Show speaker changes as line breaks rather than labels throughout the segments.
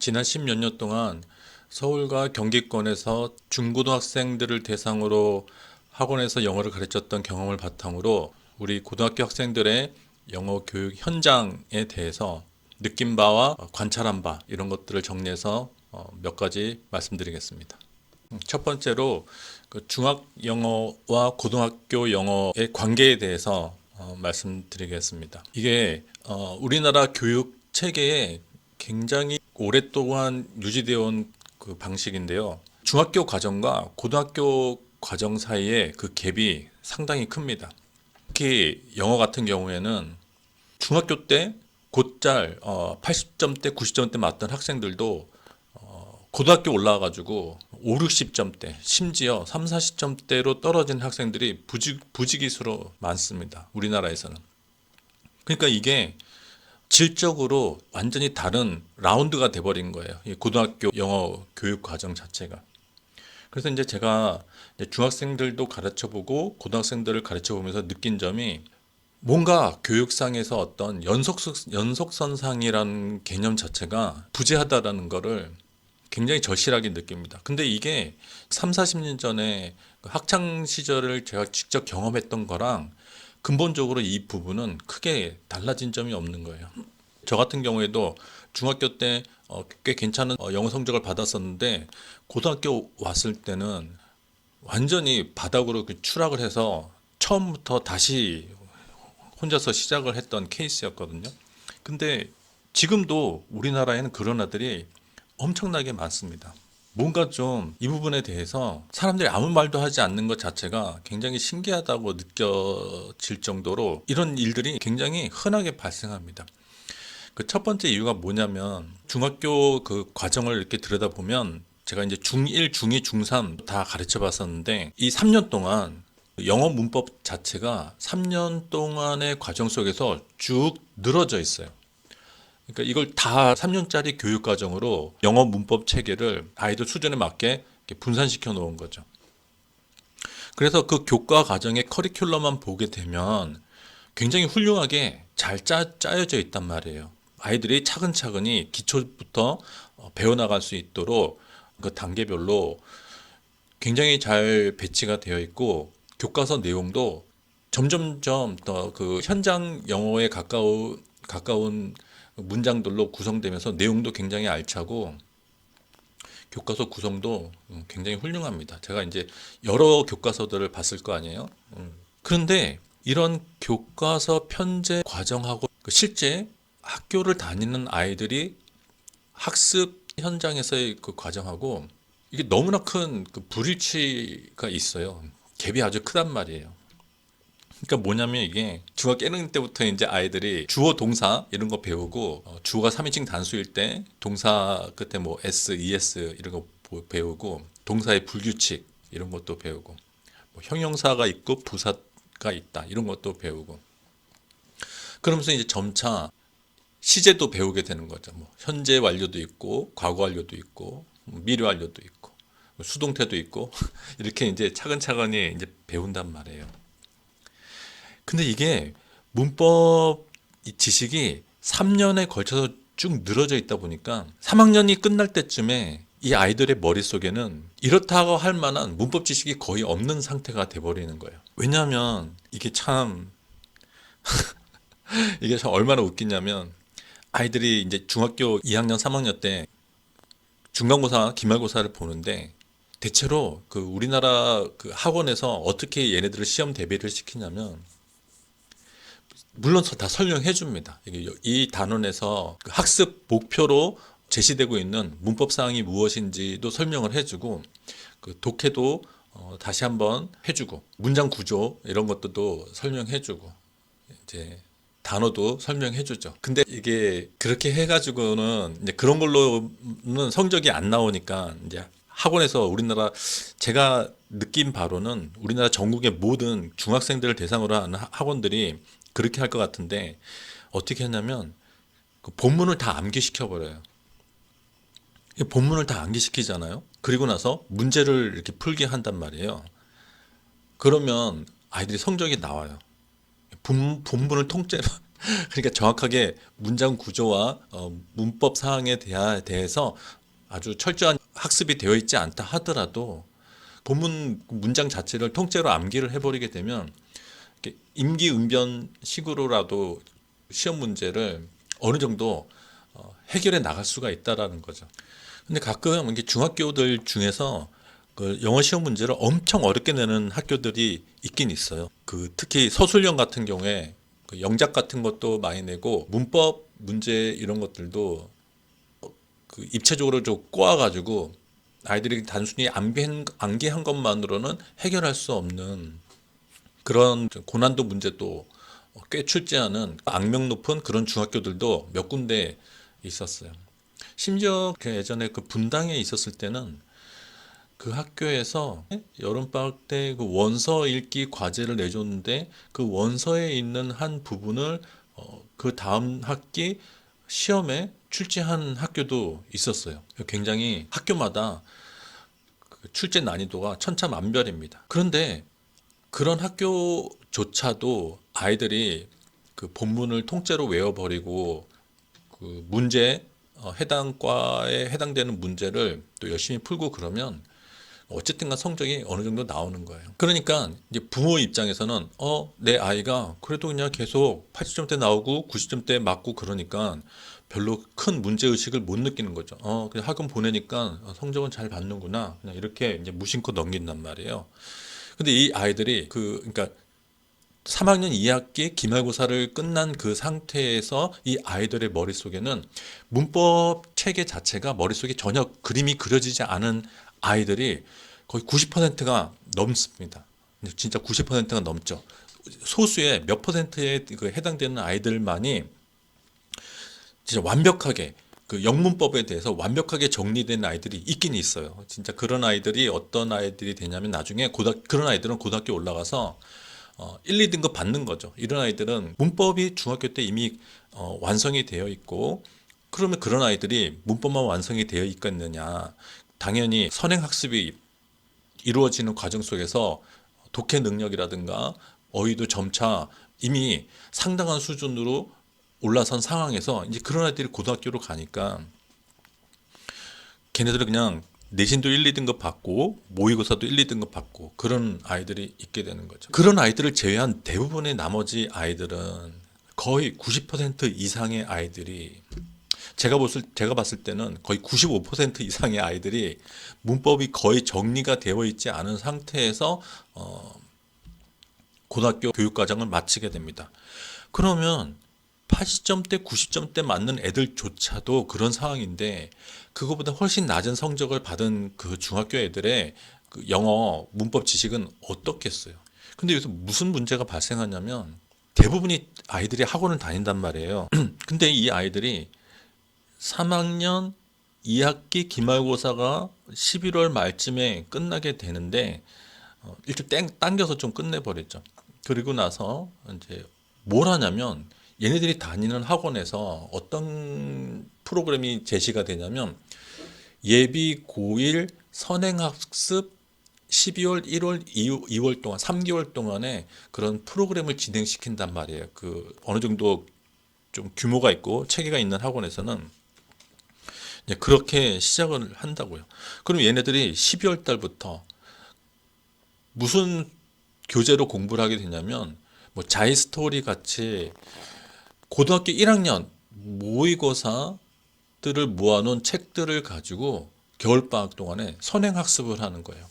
지난 10몇 년 동안 서울과 경기권에서 중고등학생들을 대상으로 학원에서 영어를 가르쳤던 경험을 바탕으로 우리 고등학교 학생들의 영어 교육 현장에 대해서 느낀 바와 관찰한 바 이런 것들을 정리해서 몇 가지 말씀드리겠습니다. 첫 번째로 그 중학 영어와 고등학교 영어의 관계에 대해서 말씀드리겠습니다. 이게 우리나라 교육 체계에 굉장히 오랫동안 유지되어 온 그 방식인데요. 중학교 과정과 고등학교 과정 사이에 그 갭이 상당히 큽니다. 특히 영어 같은 경우에는 중학교 때 곧잘 80점대, 90점대 맞던 학생들도 고등학교 올라와가지고 5, 60점대, 심지어 3, 40점대로 떨어진 학생들이 부지기수로 많습니다. 우리나라에서는. 그러니까 이게 질적으로 완전히 다른 라운드가 돼버린 거예요. 이 고등학교 영어 교육 과정 자체가. 그래서 이제 제가 중학생들도 가르쳐보고 고등학생들을 가르쳐보면서 느낀 점이 뭔가 교육상에서 어떤 연속선상이라는 개념 자체가 부재하다라는 거를 굉장히 절실하게 느낍니다. 근데 이게 3, 40년 전에 학창 시절을 제가 직접 경험했던 거랑 근본적으로 이 부분은 크게 달라진 점이 없는 거예요. 저 같은 경우에도 중학교 때 꽤 괜찮은 영어 성적을 받았었는데 고등학교 왔을 때는 완전히 바닥으로 추락을 해서 처음부터 다시 혼자서 시작을 했던 케이스였거든요. 근데 지금도 우리나라에는 그런 아들이 엄청나게 많습니다. 뭔가 좀 이 부분에 대해서 사람들이 아무 말도 하지 않는 것 자체가 굉장히 신기하다고 느껴질 정도로 이런 일들이 굉장히 흔하게 발생합니다. 그 첫 번째 이유가 뭐냐면 중학교 그 과정을 이렇게 들여다보면 제가 이제 중1, 중2, 중3 다 가르쳐 봤었는데 이 3년 동안 영어 문법 자체가 3년 동안의 과정 속에서 쭉 늘어져 있어요. 그러니까 이걸 다 3년짜리 교육 과정으로 영어 문법 체계를 아이들 수준에 맞게 분산시켜 놓은 거죠. 그래서 그 교과 과정의 커리큘럼만 보게 되면 굉장히 훌륭하게 잘 짜여져 있단 말이에요. 아이들이 차근차근히 기초부터 배워나갈 수 있도록 그 단계별로 굉장히 잘 배치가 되어 있고 교과서 내용도 점점점 더 그 현장 영어에 가까운 문장들로 구성되면서 내용도 굉장히 알차고 교과서 구성도 굉장히 훌륭합니다. 제가 이제 여러 교과서들을 봤을 거 아니에요. 그런데 이런 교과서 편제 과정하고 실제 학교를 다니는 아이들이 학습 현장에서의 그 과정하고 이게 너무나 큰 그 불일치가 있어요. 갭이 아주 크단 말이에요. 그러니까 뭐냐면 이게 중학교 1학년 때부터 이제 아이들이 주어 동사 이런 거 배우고 주어가 3인칭 단수일 때 동사 끝에 뭐 s, es 이런 거 배우고 동사의 불규칙 이런 것도 배우고 뭐 형용사가 있고 부사가 있다 이런 것도 배우고 그러면서 이제 점차 시제도 배우게 되는 거죠. 뭐 현재 완료도 있고 과거 완료도 있고 미래 완료도 있고 수동태도 있고 이렇게 이제 차근차근히 이제 배운단 말이에요. 근데 이게 문법 지식이 3년에 걸쳐서 쭉 늘어져 있다 보니까 3학년이 끝날 때쯤에 이 아이들의 머릿속에는 이렇다고 할 만한 문법 지식이 거의 없는 상태가 돼버리는 거예요. 왜냐하면 이게 참 얼마나 웃기냐면 아이들이 이제 중학교 2학년, 3학년 때 중간고사, 기말고사를 보는데 대체로 그 우리나라 그 학원에서 어떻게 얘네들을 시험 대비를 시키냐면 물론 다 설명해 줍니다. 이 단원에서 그 학습 목표로 제시되고 있는 문법 사항이 무엇인지도 설명을 해주고 그 독해도 다시 한번 해주고 문장 구조 이런 것도 설명해주고 이제 단어도 설명해주죠. 근데 이게 그렇게 해가지고는 이제 그런 걸로는 성적이 안 나오니까 이제 학원에서 우리나라 제가 느낀 바로는 우리나라 전국의 모든 중학생들을 대상으로 하는 학원들이 그렇게 할 것 같은데 어떻게 했냐면 그 본문을 다 암기시켜 버려요. 본문을 다 암기시키잖아요. 그리고 나서 문제를 이렇게 풀게 한단 말이에요. 그러면 아이들이 성적이 나와요. 본문을 통째로 그러니까 정확하게 문장 구조와 문법 사항에 대해서 아주 철저한 학습이 되어 있지 않다 하더라도 본문 문장 자체를 통째로 암기를 해버리게 되면 임기응변식으로라도 시험 문제를 어느 정도 해결해 나갈 수가 있다라는 거죠. 근데 가끔 이게 중학교들 중에서 그 영어 시험 문제를 엄청 어렵게 내는 학교들이 있긴 있어요. 그 특히 서술형 같은 경우에 그 영작 같은 것도 많이 내고 문법 문제 이런 것들도 그 입체적으로 좀 꼬아가지고 아이들이 단순히 암기한 것만으로는 해결할 수 없는 그런 고난도 문제도 꽤 출제하는 악명 높은 그런 중학교들도 몇 군데 있었어요. 심지어 예전에 그 분당에 있었을 때는 그 학교에서 여름방학 때 그 원서 읽기 과제를 내줬는데 그 원서에 있는 한 부분을 그 다음 학기 시험에 출제한 학교도 있었어요. 굉장히 학교마다 그 출제 난이도가 천차만별입니다. 그런데 그런 학교조차도 아이들이 그 본문을 통째로 외워버리고 그 문제 해당 과에 해당되는 문제를 또 열심히 풀고 그러면 어쨌든간 성적이 어느 정도 나오는 거예요. 그러니까 이제 부모 입장에서는 내 아이가 그래도 그냥 계속 80점대 나오고 90점대 맞고 그러니까 별로 큰 문제 의식을 못 느끼는 거죠. 그냥 학원 보내니까 성적은 잘 받는구나. 그냥 이렇게 이제 무심코 넘긴단 말이에요. 근데 이 아이들이 그러니까 3학년 2학기 기말고사를 끝난 그 상태에서 이 아이들의 머릿속에는 문법 체계 자체가 머릿속에 전혀 그림이 그려지지 않은 아이들이 거의 90%가 넘습니다. 진짜 90%가 넘죠. 소수의 몇 퍼센트에 그 해당되는 아이들만이 진짜 완벽하게 그 영문법에 대해서 완벽하게 정리된 아이들이 있긴 있어요. 진짜 그런 아이들이 어떤 아이들이 되냐면 나중에 그런 아이들은 고등학교 올라가서 1, 2등급 받는 거죠. 이런 아이들은 문법이 중학교 때 이미 완성이 되어 있고 그러면 그런 아이들이 문법만 완성이 되어 있겠느냐. 당연히 선행학습이 이루어지는 과정 속에서 독해 능력이라든가 어휘도 점차 이미 상당한 수준으로 올라선 상황에서 이제 그런 아이들이 고등학교로 가니까 걔네들은 그냥 내신도 1, 2등급 받고 모의고사도 1, 2등급 받고 그런 아이들이 있게 되는 거죠. 그런 아이들을 제외한 대부분의 나머지 아이들은 거의 90% 이상의 아이들이 제가 봤을 때는 거의 95% 이상의 아이들이 문법이 거의 정리가 되어 있지 않은 상태에서 고등학교 교육과정을 마치게 됩니다. 그러면 80점대, 90점대 맞는 애들조차도 그런 상황인데 그거보다 훨씬 낮은 성적을 받은 그 중학교 애들의 그 영어 문법 지식은 어떻겠어요? 근데 여기서 무슨 문제가 발생하냐면 대부분이 아이들이 학원을 다닌단 말이에요. 근데 이 아이들이 3학년 2학기 기말고사가 11월 말쯤에 끝나게 되는데 일찍 당겨서 좀 끝내버렸죠. 그리고 나서 이제 뭘 하냐면 얘네들이 다니는 학원에서 어떤 프로그램이 제시가 되냐면 예비 고1 선행학습 12월, 1월, 2월 동안 3개월 동안에 그런 프로그램을 진행시킨단 말이에요. 그 어느 정도 좀 규모가 있고 체계가 있는 학원에서는 그렇게 시작을 한다고요. 그럼 얘네들이 12월 달부터 무슨 교재로 공부를 하게 되냐면 뭐 자이스토리 같이 고등학교 1학년 모의고사들을 모아놓은 책들을 가지고 겨울방학 동안에 선행학습을 하는 거예요.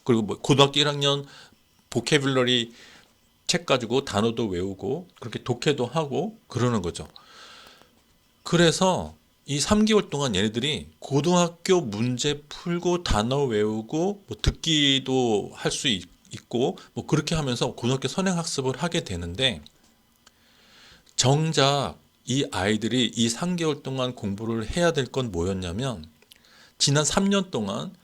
그리고 뭐 고등학교 1학년 보캐뷸러리 책 가지고 단어도 외우고 그렇게 독해도 하고 그러는 거죠. 그래서 이 3개월 동안 얘네들이 고등학교 문제 풀고 단어 외우고 뭐 듣기도 할 수 있고 뭐 그렇게 하면서 고등학교 선행학습을 하게 되는데 정작 이 아이들이 이 3개월 동안 공부를 해야 될 건 뭐였냐면 지난 3년 동안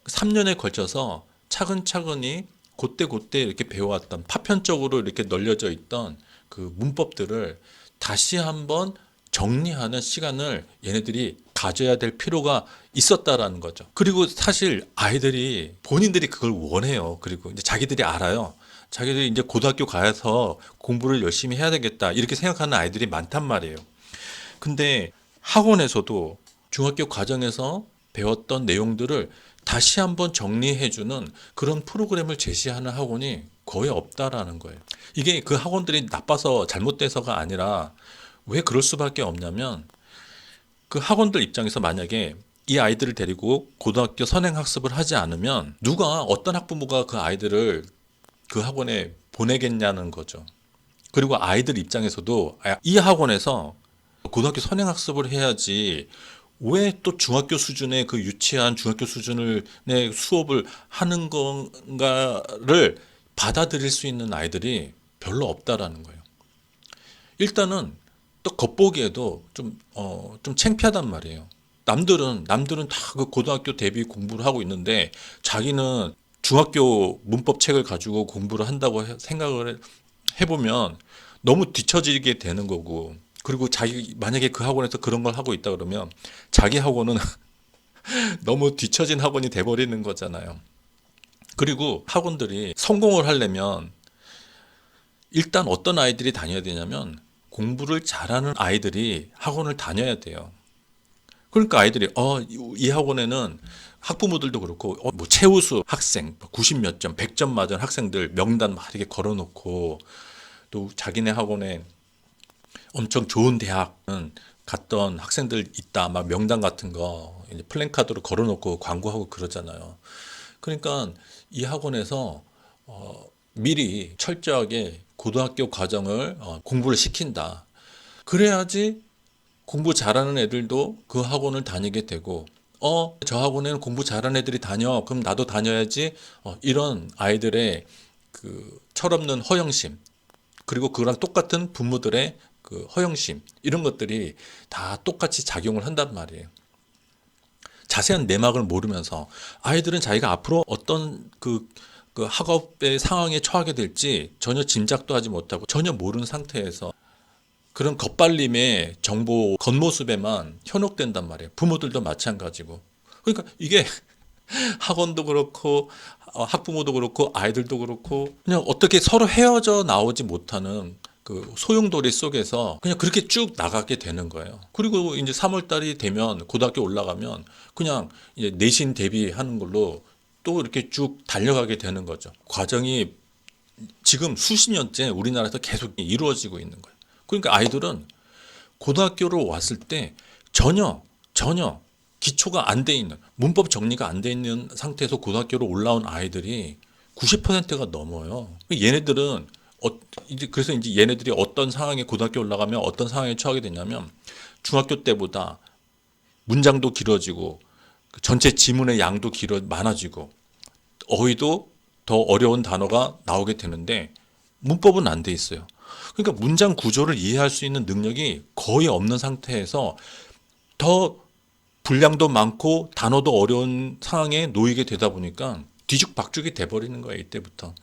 3년에 걸쳐서 차근차근히 그때 이렇게 배워왔던 파편적으로 이렇게 널려져 있던 그 문법들을 다시 한번 정리하는 시간을 얘네들이 가져야 될 필요가 있었다라는 거죠. 그리고 사실 아이들이 본인들이 그걸 원해요. 그리고 이제 자기들이 알아요. 자기들이 이제 고등학교 가서 공부를 열심히 해야 되겠다 이렇게 생각하는 아이들이 많단 말이에요. 근데 학원에서도 중학교 과정에서 배웠던 내용들을 다시 한번 정리해주는 그런 프로그램을 제시하는 학원이 거의 없다라는 거예요. 이게 그 학원들이 나빠서 잘못돼서가 아니라 왜 그럴 수밖에 없냐면 그 학원들 입장에서 만약에 이 아이들을 데리고 고등학교 선행학습을 하지 않으면 누가 어떤 학부모가 그 아이들을 그 학원에 보내겠냐는 거죠. 그리고 아이들 입장에서도 이 학원에서 고등학교 선행학습을 해야지 왜 또 중학교 수준의 그 유치한 중학교 수준의 수업을 하는 건가를 받아들일 수 있는 아이들이 별로 없다라는 거예요. 일단은 또 겉보기에도 좀 창피하단 말이에요. 남들은 다 그 고등학교 대비 공부를 하고 있는데 자기는 중학교 문법 책을 가지고 공부를 한다고 생각을 해보면 너무 뒤처지게 되는 거고, 그리고 자기 만약에 그 학원에서 그런 걸 하고 있다 그러면 자기 학원은 너무 뒤처진 학원이 돼버리는 거잖아요. 그리고 학원들이 성공을 하려면 일단 어떤 아이들이 다녀야 되냐면 공부를 잘하는 아이들이 학원을 다녀야 돼요. 그러니까 아이들이 이 학원에는 학부모들도 그렇고 뭐 최우수 학생 90 몇 점, 100점 맞은 학생들 명단 막 이렇게 걸어놓고, 또 자기네 학원에 엄청 좋은 대학은 갔던 학생들 있다 막 명단 같은 거 이제 플랜카드로 걸어놓고 광고하고 그러잖아요. 그러니까 이 학원에서 미리 철저하게 고등학교 과정을 공부를 시킨다. 그래야지 공부 잘하는 애들도 그 학원을 다니게 되고, 저 학원에는 공부 잘하는 애들이 다녀. 그럼 나도 다녀야지. 이런 아이들의 그 철없는 허영심, 그리고 그랑 똑같은 부모들의 그 허영심, 이런 것들이 다 똑같이 작용을 한단 말이에요. 자세한 내막을 모르면서 아이들은 자기가 앞으로 어떤 그 학업의 상황에 처하게 될지 전혀 짐작도 하지 못하고 전혀 모르는 상태에서 그런 겉발림의 정보 겉모습에만 현혹된단 말이에요. 부모들도 마찬가지고. 그러니까 이게 학원도 그렇고 학부모도 그렇고 아이들도 그렇고 그냥 어떻게 서로 헤어져 나오지 못하는 그 소용돌이 속에서 그냥 그렇게 쭉 나가게 되는 거예요. 그리고 이제 3월 달이 되면 고등학교 올라가면 그냥 이제 내신 대비하는 걸로 또 이렇게 쭉 달려가게 되는 거죠. 과정이 지금 수십 년째 우리나라에서 계속 이루어지고 있는 거예요. 그러니까 아이들은 고등학교로 왔을 때 전혀 기초가 안 돼 있는, 문법 정리가 안 돼 있는 상태에서 고등학교로 올라온 아이들이 90%가 넘어요. 얘네들은 그래서 이제 얘네들이 어떤 상황에 고등학교 올라가면 어떤 상황에 처하게 되냐면 중학교 때보다 문장도 길어지고 전체 지문의 양도 많아지고 어휘도 더 어려운 단어가 나오게 되는데 문법은 안 돼 있어요. 그러니까 문장 구조를 이해할 수 있는 능력이 거의 없는 상태에서 더 분량도 많고 단어도 어려운 상황에 놓이게 되다 보니까 뒤죽박죽이 돼버리는 거예요. 이때부터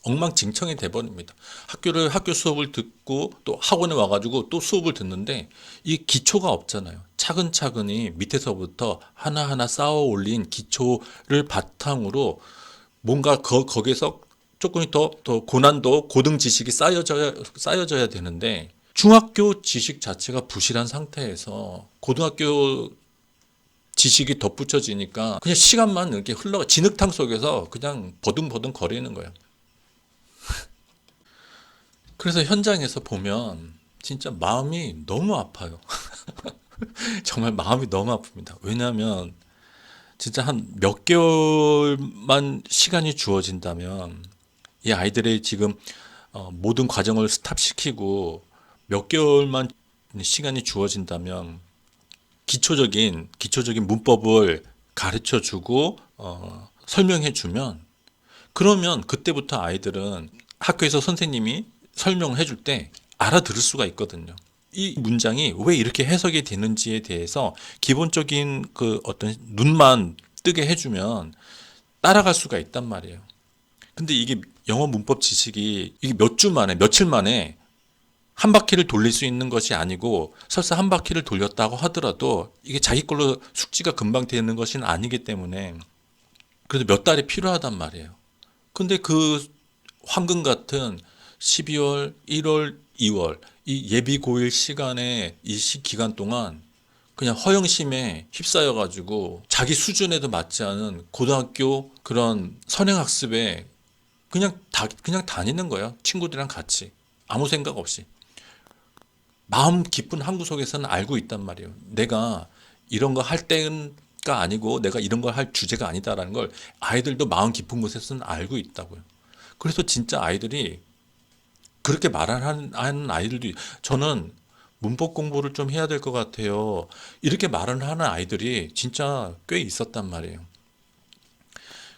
엉망진창이 돼버립니다. 학교 수업을 듣고 또 학원에 와가지고 또 수업을 듣는데 이 기초가 없잖아요. 차근차근히 밑에서부터 하나하나 쌓아 올린 기초를 바탕으로 뭔가 거기서 조금 더 고난도 고등 지식이 쌓여져야 되는데 중학교 지식 자체가 부실한 상태에서 고등학교 지식이 덧붙여지니까 그냥 시간만 이렇게 흘러가 진흙탕 속에서 그냥 버둥버둥 거리는 거예요. 그래서 현장에서 보면 진짜 마음이 너무 아파요. 정말 마음이 너무 아픕니다. 왜냐하면 진짜 한 몇 개월만 시간이 주어진다면 이 아이들의 지금 모든 과정을 스탑시키고 몇 개월만 시간이 주어진다면 기초적인 문법을 가르쳐주고 설명해주면, 그러면 그때부터 아이들은 학교에서 선생님이 설명해 줄 때 알아들을 수가 있거든요. 이 문장이 왜 이렇게 해석이 되는지에 대해서 기본적인 그 어떤 눈만 뜨게 해주면 따라갈 수가 있단 말이에요. 근데 이게 영어 문법 지식이 이게 몇 주 만에 며칠 만에 한 바퀴를 돌릴 수 있는 것이 아니고, 설사 한 바퀴를 돌렸다고 하더라도 이게 자기 걸로 숙지가 금방 되는 것은 아니기 때문에 그래도 몇 달이 필요하단 말이에요. 근데 그 황금 같은 12월, 1월, 2월 이 예비 고일 시간에 이 기간 동안 그냥 허영심에 휩싸여 가지고 자기 수준에도 맞지 않은 고등학교 그런 선행학습에 그냥 다니는 거야. 친구들이랑 같이. 아무 생각 없이. 마음 깊은 한구석에서는 알고 있단 말이에요. 내가 이런 거 할 때가 아니고 내가 이런 걸 할 주제가 아니다라는 걸 아이들도 마음 깊은 곳에서는 알고 있다고요. 그래서 진짜 아이들이 그렇게 하는 아이들도 저는 문법 공부를 좀 해야 될 것 같아요. 이렇게 말을 하는 아이들이 진짜 꽤 있었단 말이에요.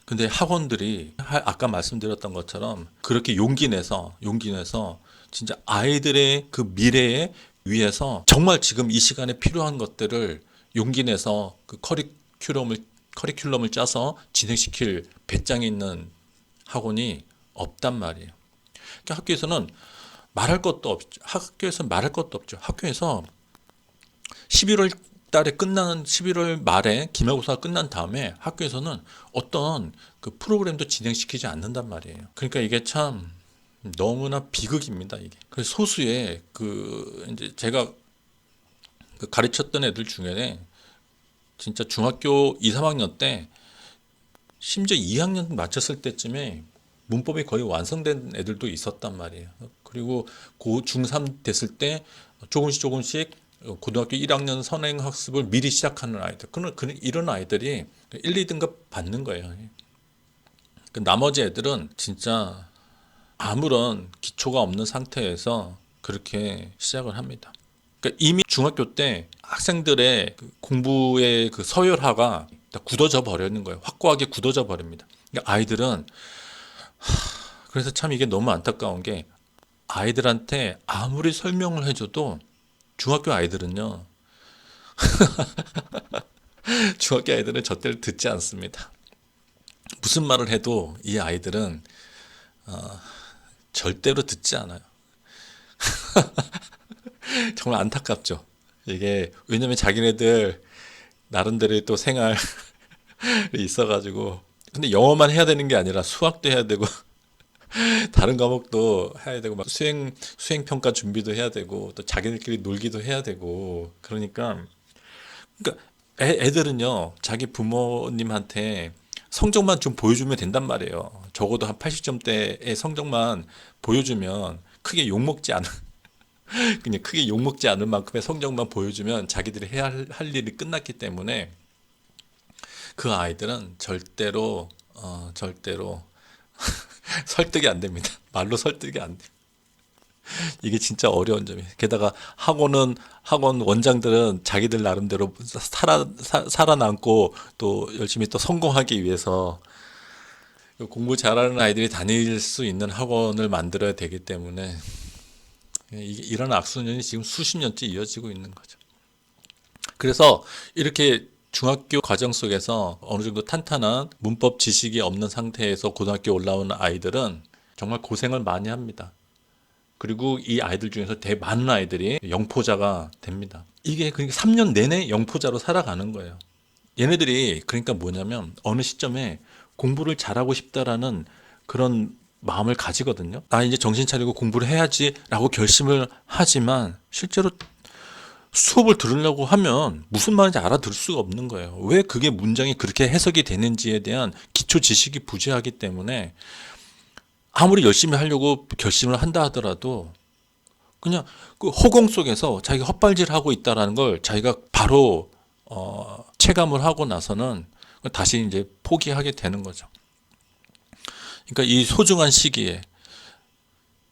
근데 학원들이 아까 말씀드렸던 것처럼 그렇게 용기 내서 진짜 아이들의 그 미래에 위해서 정말 지금 이 시간에 필요한 것들을 용기 내서 그 커리큘럼을 짜서 진행시킬 배짱이 있는 학원이 없단 말이에요. 그러니까 학교에서는 학교에서 말할 것도 없죠. 학교에서 11월 달에 끝나는 11월 말에 기말고사가 끝난 다음에 학교에서는 어떤 그 프로그램도 진행시키지 않는단 말이에요. 그러니까 이게 참 너무나 비극입니다, 이게. 그래서 소수의 이제 제가 그 가르쳤던 애들 중에 진짜 중학교 2, 3학년 때 심지어 2학년 마쳤을 때쯤에 문법이 거의 완성된 애들도 있었단 말이에요. 그리고 중3 됐을 때 조금씩 고등학교 1학년 선행학습을 미리 시작하는 아이들. 이런 아이들이 1, 2등급 받는 거예요. 나머지 애들은 진짜 아무런 기초가 없는 상태에서 그렇게 시작을 합니다. 그러니까 이미 중학교 때 학생들의 공부의 그 서열화가 다 굳어져 버리는 거예요. 확고하게 굳어져 버립니다. 그러니까 아이들은 그래서 참 이게 너무 안타까운 게 아이들한테 아무리 설명을 해줘도 중학교 아이들은요. 중학교 아이들은 저 때를 듣지 않습니다. 무슨 말을 해도 이 아이들은 절대로 듣지 않아요. 정말 안타깝죠. 이게 왜냐면 자기네들 나름대로 또 생활이 있어가지고 근데 영어만 해야 되는 게 아니라 수학도 해야 되고 다른 과목도 해야 되고 막 수행 평가 준비도 해야 되고 또 자기들끼리 놀기도 해야 되고 그러니까 애들은요 자기 부모님한테 성적만 좀 보여주면 된단 말이에요. 적어도 한 80점대의 성적만 보여주면 크게 욕먹지 않은 그냥 크게 욕먹지 않을 만큼의 성적만 보여주면 자기들이 해야 할 일이 끝났기 때문에 그 아이들은 절대로 설득이 안 됩니다. 말로 설득이 안 돼. 이게 진짜 어려운 점이에요. 게다가 학원 원장들은 자기들 나름대로 살아남고 또 열심히 또 성공하기 위해서 공부 잘하는 아이들이 다닐 수 있는 학원을 만들어야 되기 때문에 이런 악순환이 지금 수십 년째 이어지고 있는 거죠. 그래서 이렇게 중학교 과정 속에서 어느 정도 탄탄한 문법 지식이 없는 상태에서 고등학교 올라오는 아이들은 정말 고생을 많이 합니다. 그리고 이 아이들 중에서 많은 아이들이 영포자가 됩니다. 이게 그러니까 3년 내내 영포자로 살아가는 거예요. 얘네들이 그러니까 뭐냐면 어느 시점에 공부를 잘하고 싶다라는 그런 마음을 가지거든요. 나 이제 정신 차리고 공부를 해야지라고 결심을 하지만 실제로 수업을 들으려고 하면 무슨 말인지 알아들을 수가 없는 거예요. 왜 그게 문장이 그렇게 해석이 되는지에 대한 기초 지식이 부재하기 때문에 아무리 열심히 하려고 결심을 한다 하더라도 그냥 그 허공 속에서 자기가 헛발질하고 있다라는 걸 자기가 바로 체감을 하고 나서는 다시 이제 포기하게 되는 거죠. 그러니까 이 소중한 시기에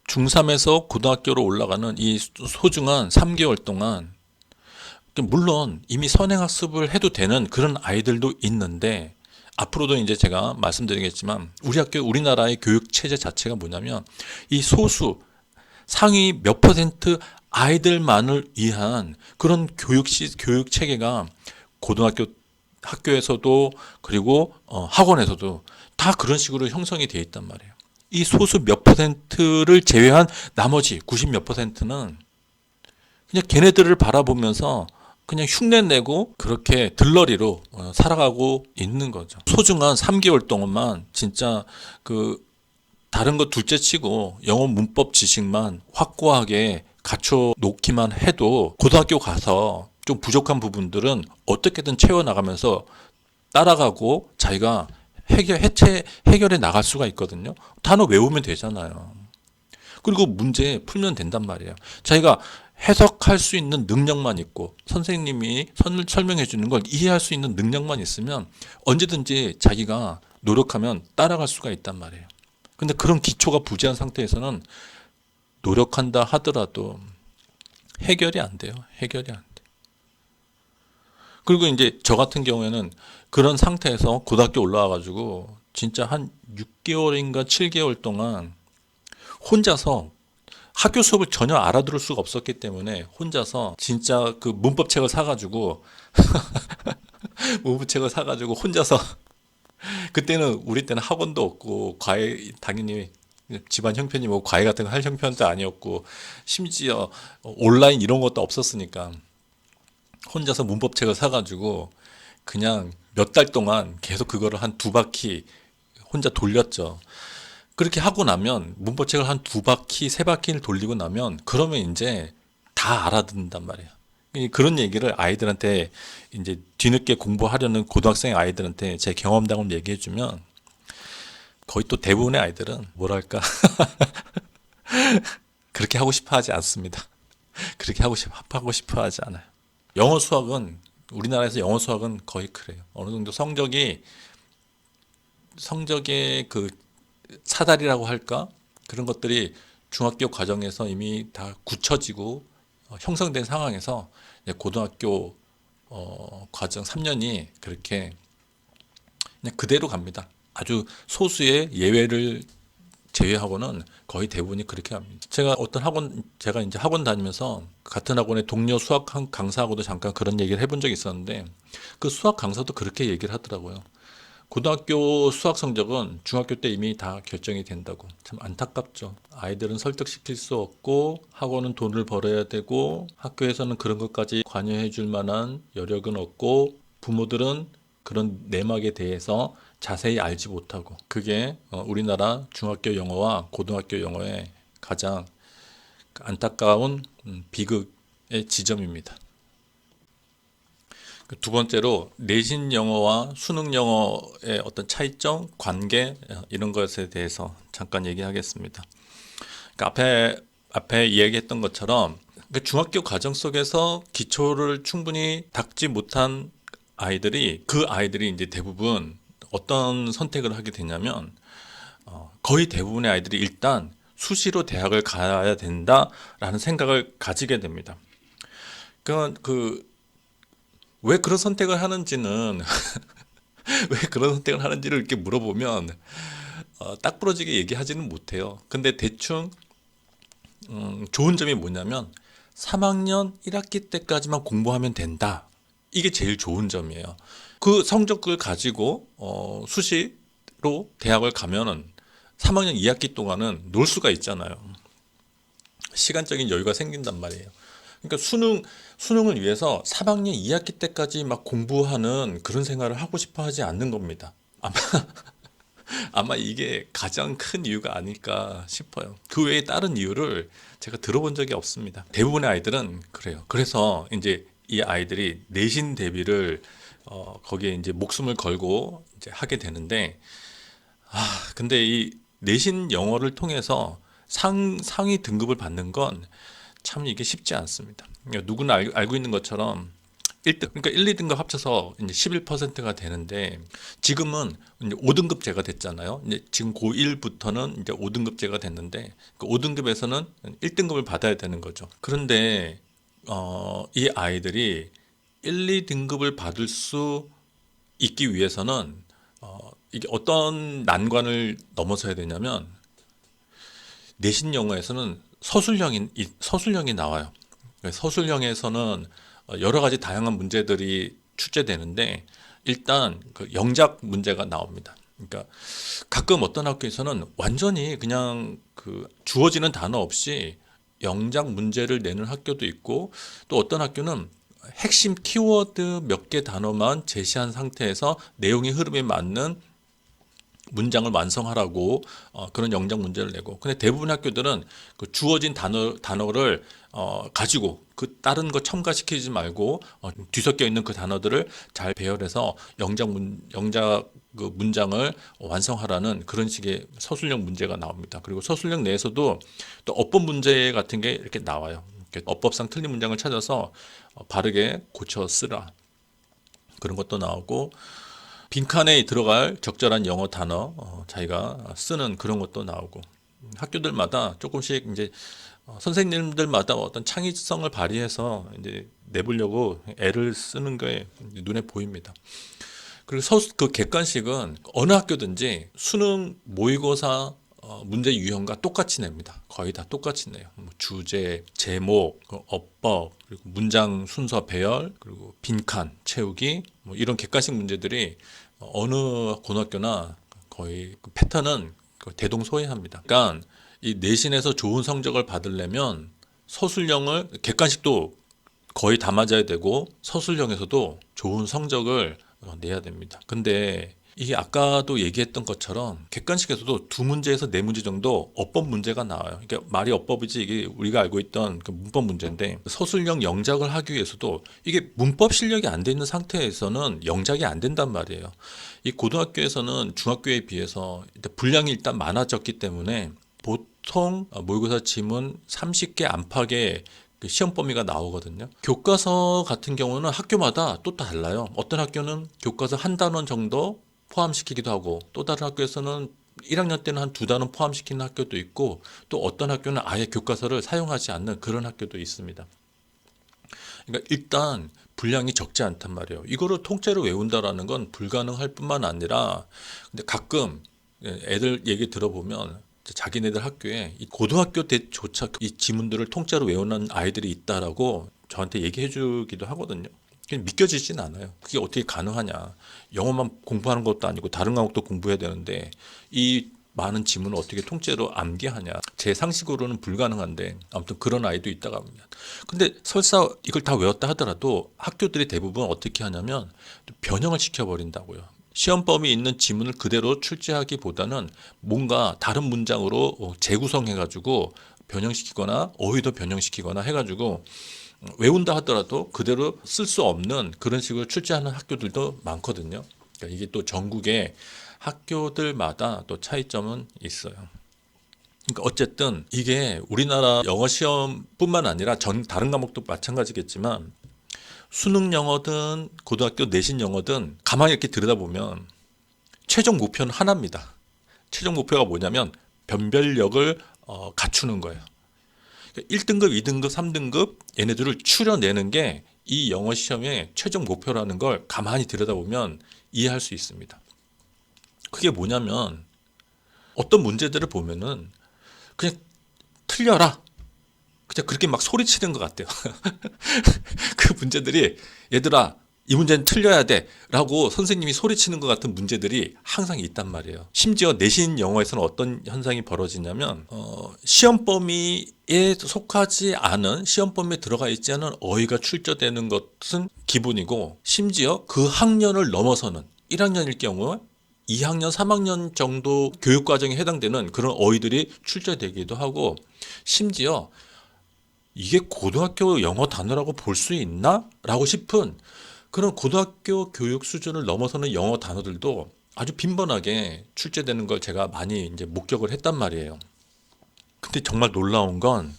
중3에서 고등학교로 올라가는 이 소중한 3개월 동안 물론 이미 선행학습을 해도 되는 그런 아이들도 있는데 앞으로도 이제 제가 말씀드리겠지만 우리나라의 교육 체제 자체가 뭐냐면 이 소수 상위 몇 퍼센트 아이들만을 위한 그런 교육 체계가 고등학교 학교에서도 그리고 학원에서도 다 그런 식으로 형성이 되어 있단 말이에요. 이 소수 몇 퍼센트를 제외한 나머지 90 몇 퍼센트는 그냥 걔네들을 바라보면서 그냥 흉내내고 그렇게 들러리로 살아가고 있는 거죠. 소중한 3개월 동안만 진짜 그 다른 거 둘째치고 영어 문법 지식만 확고하게 갖춰 놓기만 해도 고등학교 가서 좀 부족한 부분들은 어떻게든 채워나가면서 따라가고 자기가 해결해 나갈 수가 있거든요. 단어 외우면 되잖아요. 그리고 문제 풀면 된단 말이에요. 자기가 해석할 수 있는 능력만 있고 선생님이 설명해 주는 걸 이해할 수 있는 능력만 있으면 언제든지 자기가 노력하면 따라갈 수가 있단 말이에요. 근데 그런 기초가 부재한 상태에서는 노력한다 하더라도 해결이 안 돼요. 해결이 안 돼. 그리고 이제 저 같은 경우에는 그런 상태에서 고등학교 올라와 가지고 진짜 한 6개월인가 7개월 동안 혼자서 학교 수업을 전혀 알아들을 수가 없었기 때문에 혼자서 진짜 그 문법책을 사가지고 문법책을 사가지고 혼자서 그때는 우리 때는 학원도 없고 과외 당연히 집안 형편이 뭐 과외 같은 거 할 형편도 아니었고 심지어 온라인 이런 것도 없었으니까 혼자서 문법책을 사가지고 그냥 몇 달 동안 계속 그거를 한 두 바퀴 혼자 돌렸죠. 그렇게 하고 나면 문법책을 한 두 바퀴, 세 바퀴를 돌리고 나면 그러면 이제 다 알아듣는단 말이에요. 그런 얘기를 아이들한테 이제 뒤늦게 공부하려는 고등학생 아이들한테 제 경험담을 얘기해 주면 거의 또 대부분의 아이들은 뭐랄까 그렇게 하고 싶어 하지 않습니다. 그렇게 하고 싶어 하지 않아요. 영어 수학은 우리나라에서 영어 수학은 거의 그래요. 어느 정도 성적의 그 사다리라고 할까? 그런 것들이 중학교 과정에서 이미 다 굳혀지고 형성된 상황에서 이제 고등학교 과정 3년이 그렇게 그냥 그대로 갑니다. 아주 소수의 예외를 제외하고는 거의 대부분이 그렇게 합니다. 제가 이제 학원 다니면서 같은 학원의 동료 수학 강사하고도 잠깐 그런 얘기를 해본 적이 있었는데 그 수학 강사도 그렇게 얘기를 하더라고요. 고등학교 수학 성적은 중학교 때 이미 다 결정이 된다고. 참 안타깝죠. 아이들은 설득시킬 수 없고 학원은 돈을 벌어야 되고 학교에서는 그런 것까지 관여해 줄 만한 여력은 없고 부모들은 그런 내막에 대해서 자세히 알지 못하고 그게 우리나라 중학교 영어와 고등학교 영어의 가장 안타까운 비극의 지점입니다. 두 번째로 내신 영어와 수능 영어의 어떤 차이점, 관계 이런 것에 대해서 잠깐 얘기하겠습니다. 그러니까 앞에 이야기했던 것처럼 중학교 과정 속에서 기초를 충분히 닦지 못한 그 아이들이 이제 대부분 어떤 선택을 하게 되냐면 거의 대부분의 아이들이 일단 수시로 대학을 가야 된다라는 생각을 가지게 됩니다. 왜 그런 선택을 하는지는 왜 그런 선택을 하는지를 이렇게 물어보면 딱 부러지게 얘기하지는 못해요. 근데 대충 좋은 점이 뭐냐면 3학년 1학기 때까지만 공부하면 된다. 이게 제일 좋은 점이에요. 그 성적을 가지고 수시로 대학을 가면은 3학년 2학기 동안은 놀 수가 있잖아요. 시간적인 여유가 생긴단 말이에요. 그러니까 수능을 위해서 3학년 2학기 때까지 막 공부하는 그런 생활을 하고 싶어 하지 않는 겁니다. 아마 이게 가장 큰 이유가 아닐까 싶어요. 그 외에 다른 이유를 제가 들어본 적이 없습니다. 대부분의 아이들은 그래요. 그래서 이제 이 아이들이 내신 대비를 거기에 이제 목숨을 걸고 이제 하게 되는데 근데 이 내신 영어를 통해서 상위 등급을 받는 건 참 이게 쉽지 않습니다. 그러니까 누구나 알고 있는 것처럼 1등, 그러니까 1, 2등급 합쳐서 이제 11%가 되는데 지금은 이제 5등급제가 됐잖아요. 이제 지금 고1부터는 이제 5등급제가 됐는데 그 5등급에서는 1등급을 받아야 되는 거죠. 그런데 이 아이들이 1, 2등급을 받을 수 있기 위해서는 이게 어떤 난관을 넘어서야 되냐면 내신 영어에서는 서술형이 나와요. 서술형에서는 여러 가지 다양한 문제들이 출제되는데 일단 그 영작 문제가 나옵니다. 그러니까 가끔 어떤 학교에서는 완전히 그냥 그 주어지는 단어 없이 영작 문제를 내는 학교도 있고 또 어떤 학교는 핵심 키워드 몇 개 단어만 제시한 상태에서 내용의 흐름에 맞는 문장을 완성하라고 그런 영작 문제를 내고, 근데 대부분 학교들은 그 주어진 단어를 가지고 그 다른 거 첨가시키지 말고 뒤섞여 있는 그 단어들을 잘 배열해서 영작 그 문장을 완성하라는 그런 식의 서술형 문제가 나옵니다. 그리고 서술형 내에서도 또 어법 문제 같은 게 이렇게 나와요. 이렇게 어법상 틀린 문장을 찾아서 바르게 고쳐 쓰라, 그런 것도 나오고, 빈칸에 들어갈 적절한 영어 단어 자기가 쓰는 그런 것도 나오고, 학교들마다 조금씩 이제 선생님들마다 어떤 창의성을 발휘해서 이제 내보려고 애를 쓰는 게 눈에 보입니다. 그리고 그 객관식은 어느 학교든지 수능 모의고사 문제 유형과 똑같이 냅니다. 거의 다 똑같이 내요. 뭐 주제, 제목, 어법, 그리고 문장 순서 배열, 그리고 빈칸 채우기, 뭐 이런 객관식 문제들이 어느 고등학교나 거의 그 패턴은 대동소이합니다. 그러니까 이 내신에서 좋은 성적을 받으려면 서술형을, 객관식도 거의 다 맞아야 되고 서술형에서도 좋은 성적을 내야 됩니다. 근데 이게 아까도 얘기했던 것처럼 객관식에서도 두 문제에서 네 문제 정도 어법 문제가 나와요. 그러니까 말이 어법이지 이게 우리가 알고 있던 그 문법 문제인데, 서술형 영작을 하기 위해서도 이게 문법 실력이 안 돼 있는 상태에서는 영작이 안 된단 말이에요. 이 고등학교에서는 중학교에 비해서 분량이 일단 많아졌기 때문에 보통 모의고사 지문 30개 안팎의 그 시험 범위가 나오거든요. 교과서 같은 경우는 학교마다 또 달라요. 어떤 학교는 교과서 한 단원 정도 포함시키기도 하고, 또 다른 학교에서는 1학년 때는 한 두 단원 포함시키는 학교도 있고, 또 어떤 학교는 아예 교과서를 사용하지 않는 그런 학교도 있습니다. 그러니까 일단 분량이 적지 않단 말이에요. 이거를 통째로 외운다라는 건 불가능할 뿐만 아니라, 근데 가끔 애들 얘기 들어보면 자기네들 학교에 이 고등학교 때조차 이 지문들을 통째로 외우는 아이들이 있다라고 저한테 얘기해 주기도 하거든요. 그냥 믿겨지진 않아요. 그게 어떻게 가능하냐. 영어만 공부하는 것도 아니고 다른 과목도 공부해야 되는데 이 많은 지문을 어떻게 통째로 암기하냐. 제 상식으로는 불가능한데 아무튼 그런 아이도 있다고 합니다. 근데 설사 이걸 다 외웠다 하더라도 학교들이 대부분 어떻게 하냐면 변형을 시켜버린다고요. 시험 범위 있는 지문을 그대로 출제하기보다는 뭔가 다른 문장으로 재구성해가지고 변형시키거나 어휘도 변형시키거나 해가지고 외운다 하더라도 그대로 쓸 수 없는 그런 식으로 출제하는 학교들도 많거든요. 그러니까 이게 또 전국의 학교들마다 또 차이점은 있어요. 그러니까 어쨌든 이게 우리나라 영어 시험뿐만 아니라 다른 과목도 마찬가지겠지만 수능 영어든 고등학교 내신 영어든 가만히 이렇게 들여다보면 최종 목표는 하나입니다. 최종 목표가 뭐냐면 변별력을 갖추는 거예요. 1등급, 2등급, 3등급 얘네들을 추려내는 게 이 영어 시험의 최종 목표라는 걸 가만히 들여다보면 이해할 수 있습니다. 그게 뭐냐면 어떤 문제들을 보면은 그냥 틀려라, 그냥 그렇게 막 소리치는 것 같아요. 그 문제들이 얘들아 이 문제는 틀려야 돼 라고 선생님이 소리치는 것 같은 문제들이 항상 있단 말이에요. 심지어 내신 영어에서는 어떤 현상이 벌어지냐면 시험 범위에 속하지 않은, 시험 범위에 들어가 있지 않은 어휘가 출제되는 것은 기본이고, 심지어 그 학년을 넘어서는 1학년일 경우 2학년, 3학년 정도 교육과정에 해당되는 그런 어휘들이 출제되기도 하고, 심지어 이게 고등학교 영어 단어라고 볼 수 있나? 라고 싶은 그런 고등학교 교육 수준을 넘어서는 영어 단어들도 아주 빈번하게 출제되는 걸 제가 많이 이제 목격을 했단 말이에요. 근데 정말 놀라운 건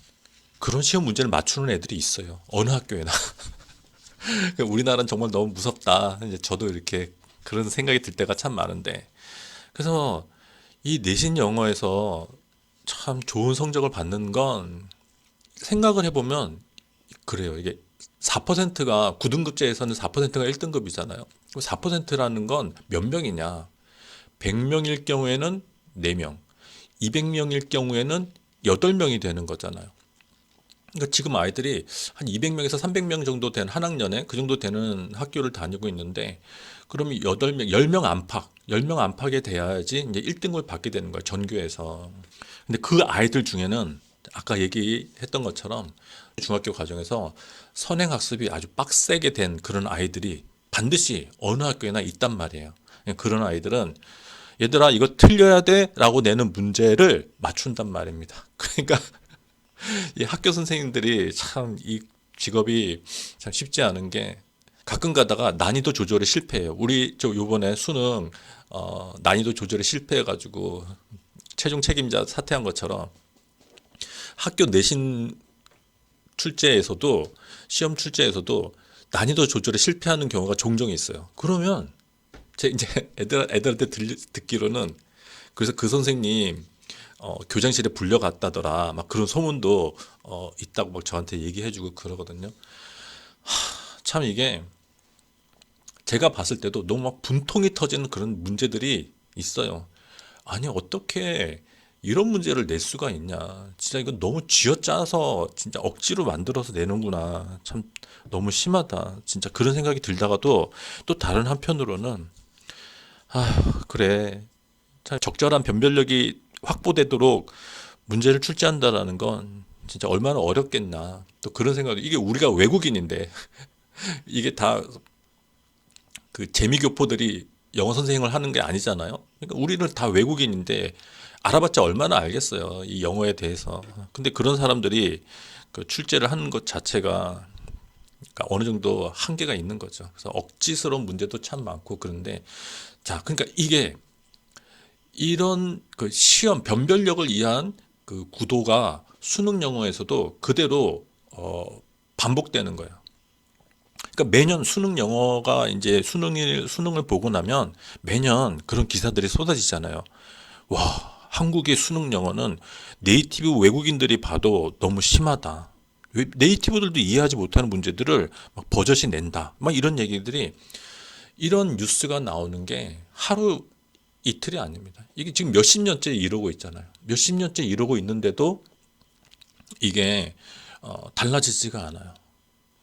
그런 시험 문제를 맞추는 애들이 있어요. 어느 학교에나. 우리나라는 정말 너무 무섭다. 이제 저도 이렇게 그런 생각이 들 때가 참 많은데, 그래서 이 내신 영어에서 참 좋은 성적을 받는 건 생각을 해보면 그래요. 이게 4%가 9등급제에서는 4%가 1등급이잖아요. 4%라는 건 몇 명이냐? 100명일 경우에는 4명, 200명일 경우에는 8명이 되는 거잖아요. 그러니까 지금 아이들이 한 200명에서 300명 정도 된 한 학년에 그 정도 되는 학교를 다니고 있는데, 그러면 8명, 10명 안팎, 10명 안팎에 돼야지 이제 1등급을 받게 되는 거예요, 전교에서. 근데 그 아이들 중에는 아까 얘기했던 것처럼 중학교 과정에서 선행학습이 아주 빡세게 된 그런 아이들이 반드시 어느 학교에나 있단 말이에요. 그런 아이들은 얘들아 이거 틀려야 돼라고 내는 문제를 맞춘단 말입니다. 그러니까 이 학교 선생님들이 참 이 직업이 참 쉽지 않은 게 가끔 가다가 난이도 조절에 실패해요. 우리 저 요번에 수능 난이도 조절에 실패해가지고 최종 책임자 사퇴한 것처럼 학교 내신 출제에서도 시험 출제에서도 난이도 조절에 실패하는 경우가 종종 있어요. 그러면 제 이제 애들한테 듣기로는 그래서 그 선생님 교장실에 불려갔다더라 막 그런 소문도 있다고 막 저한테 얘기해주고 그러거든요. 참 이게 제가 봤을 때도 너무 막 분통이 터지는 그런 문제들이 있어요. 아니 어떻게 이런 문제를 낼 수가 있냐. 진짜 이건 너무 쥐어짜서 진짜 억지로 만들어서 내는구나. 참 너무 심하다. 진짜 그런 생각이 들다가도 또 다른 한편으로는 그래. 참 적절한 변별력이 확보되도록 문제를 출제한다라는 건 진짜 얼마나 어렵겠나. 또 그런 생각이 이게 우리가 외국인인데 이게 다 그 재미교포들이 영어 선생님을 하는 게 아니잖아요. 그러니까 우리는 다 외국인인데 알아봤자 얼마나 알겠어요. 이 영어에 대해서. 근데 그런 사람들이 그 출제를 하는 것 자체가 그러니까 어느 정도 한계가 있는 거죠. 그래서 억지스러운 문제도 참 많고 그런데 자, 그러니까 이게 이런 그 시험 변별력을 위한 그 구도가 수능 영어에서도 그대로 반복되는 거예요. 그러니까 매년 수능 영어가 이제 수능을 보고 나면 매년 그런 기사들이 쏟아지잖아요. 와, 한국의 수능 영어는 네이티브 외국인들이 봐도 너무 심하다. 네이티브들도 이해하지 못하는 문제들을 막 버젓이 낸다. 막 이런 얘기들이 이런 뉴스가 나오는 게 하루 이틀이 아닙니다. 이게 지금 몇십 년째 이러고 있잖아요. 몇십 년째 이러고 있는데도 이게 달라지지가 않아요.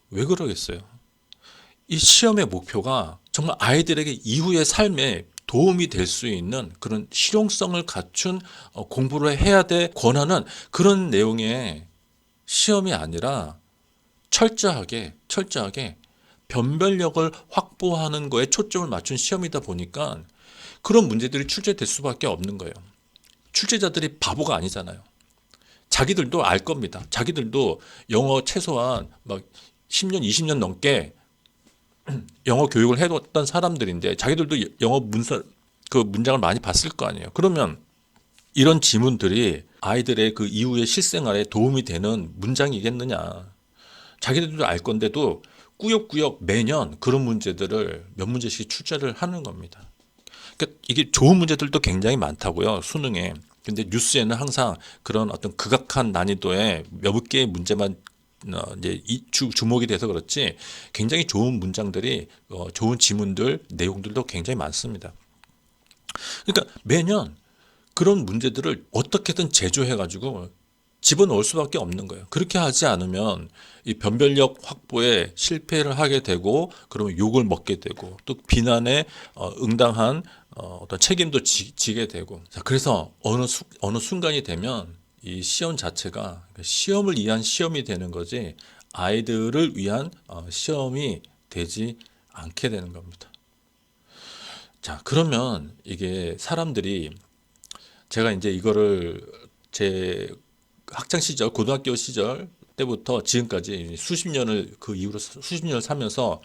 왜 그러겠어요? 이 시험의 목표가 정말 아이들에게 이후의 삶에 도움이 될 수 있는 그런 실용성을 갖춘 공부를 해야 될 권하는 그런 내용의 시험이 아니라 철저하게 변별력을 확보하는 거에 초점을 맞춘 시험이다 보니까 그런 문제들이 출제될 수밖에 없는 거예요. 출제자들이 바보가 아니잖아요. 자기들도 알 겁니다. 자기들도 영어 최소한 막 10년, 20년 넘게 영어 교육을 해왔던 사람들인데 자기들도 영어 그 문장을 많이 봤을 거 아니에요. 그러면 이런 지문들이 아이들의 그 이후의 실생활에 도움이 되는 문장이겠느냐. 자기들도 알 건데도 꾸역꾸역 매년 그런 문제들을 몇 문제씩 출제를 하는 겁니다. 그러니까 이게 좋은 문제들도 굉장히 많다고요, 수능에. 근데 뉴스에는 항상 그런 어떤 극악한 난이도의 몇 개의 문제만 이제 주목이 돼서 그렇지 굉장히 좋은 문장들이 좋은 지문들 내용들도 굉장히 많습니다. 그러니까 매년 그런 문제들을 어떻게든 제조해가지고 집어넣을 수밖에 없는 거예요. 그렇게 하지 않으면 이 변별력 확보에 실패를 하게 되고 그러면 욕을 먹게 되고 또 비난에 응당한 어떤 책임도 지게 되고 자, 그래서 어느 순간이 되면 이 시험 자체가 시험을 위한 시험이 되는 거지 아이들을 위한 시험이 되지 않게 되는 겁니다. 자, 그러면 이게 사람들이 제가 이제 이거를 제 학창 시절, 고등학교 시절 때부터 지금까지 수십 년을 그 이후로 수십 년을 살면서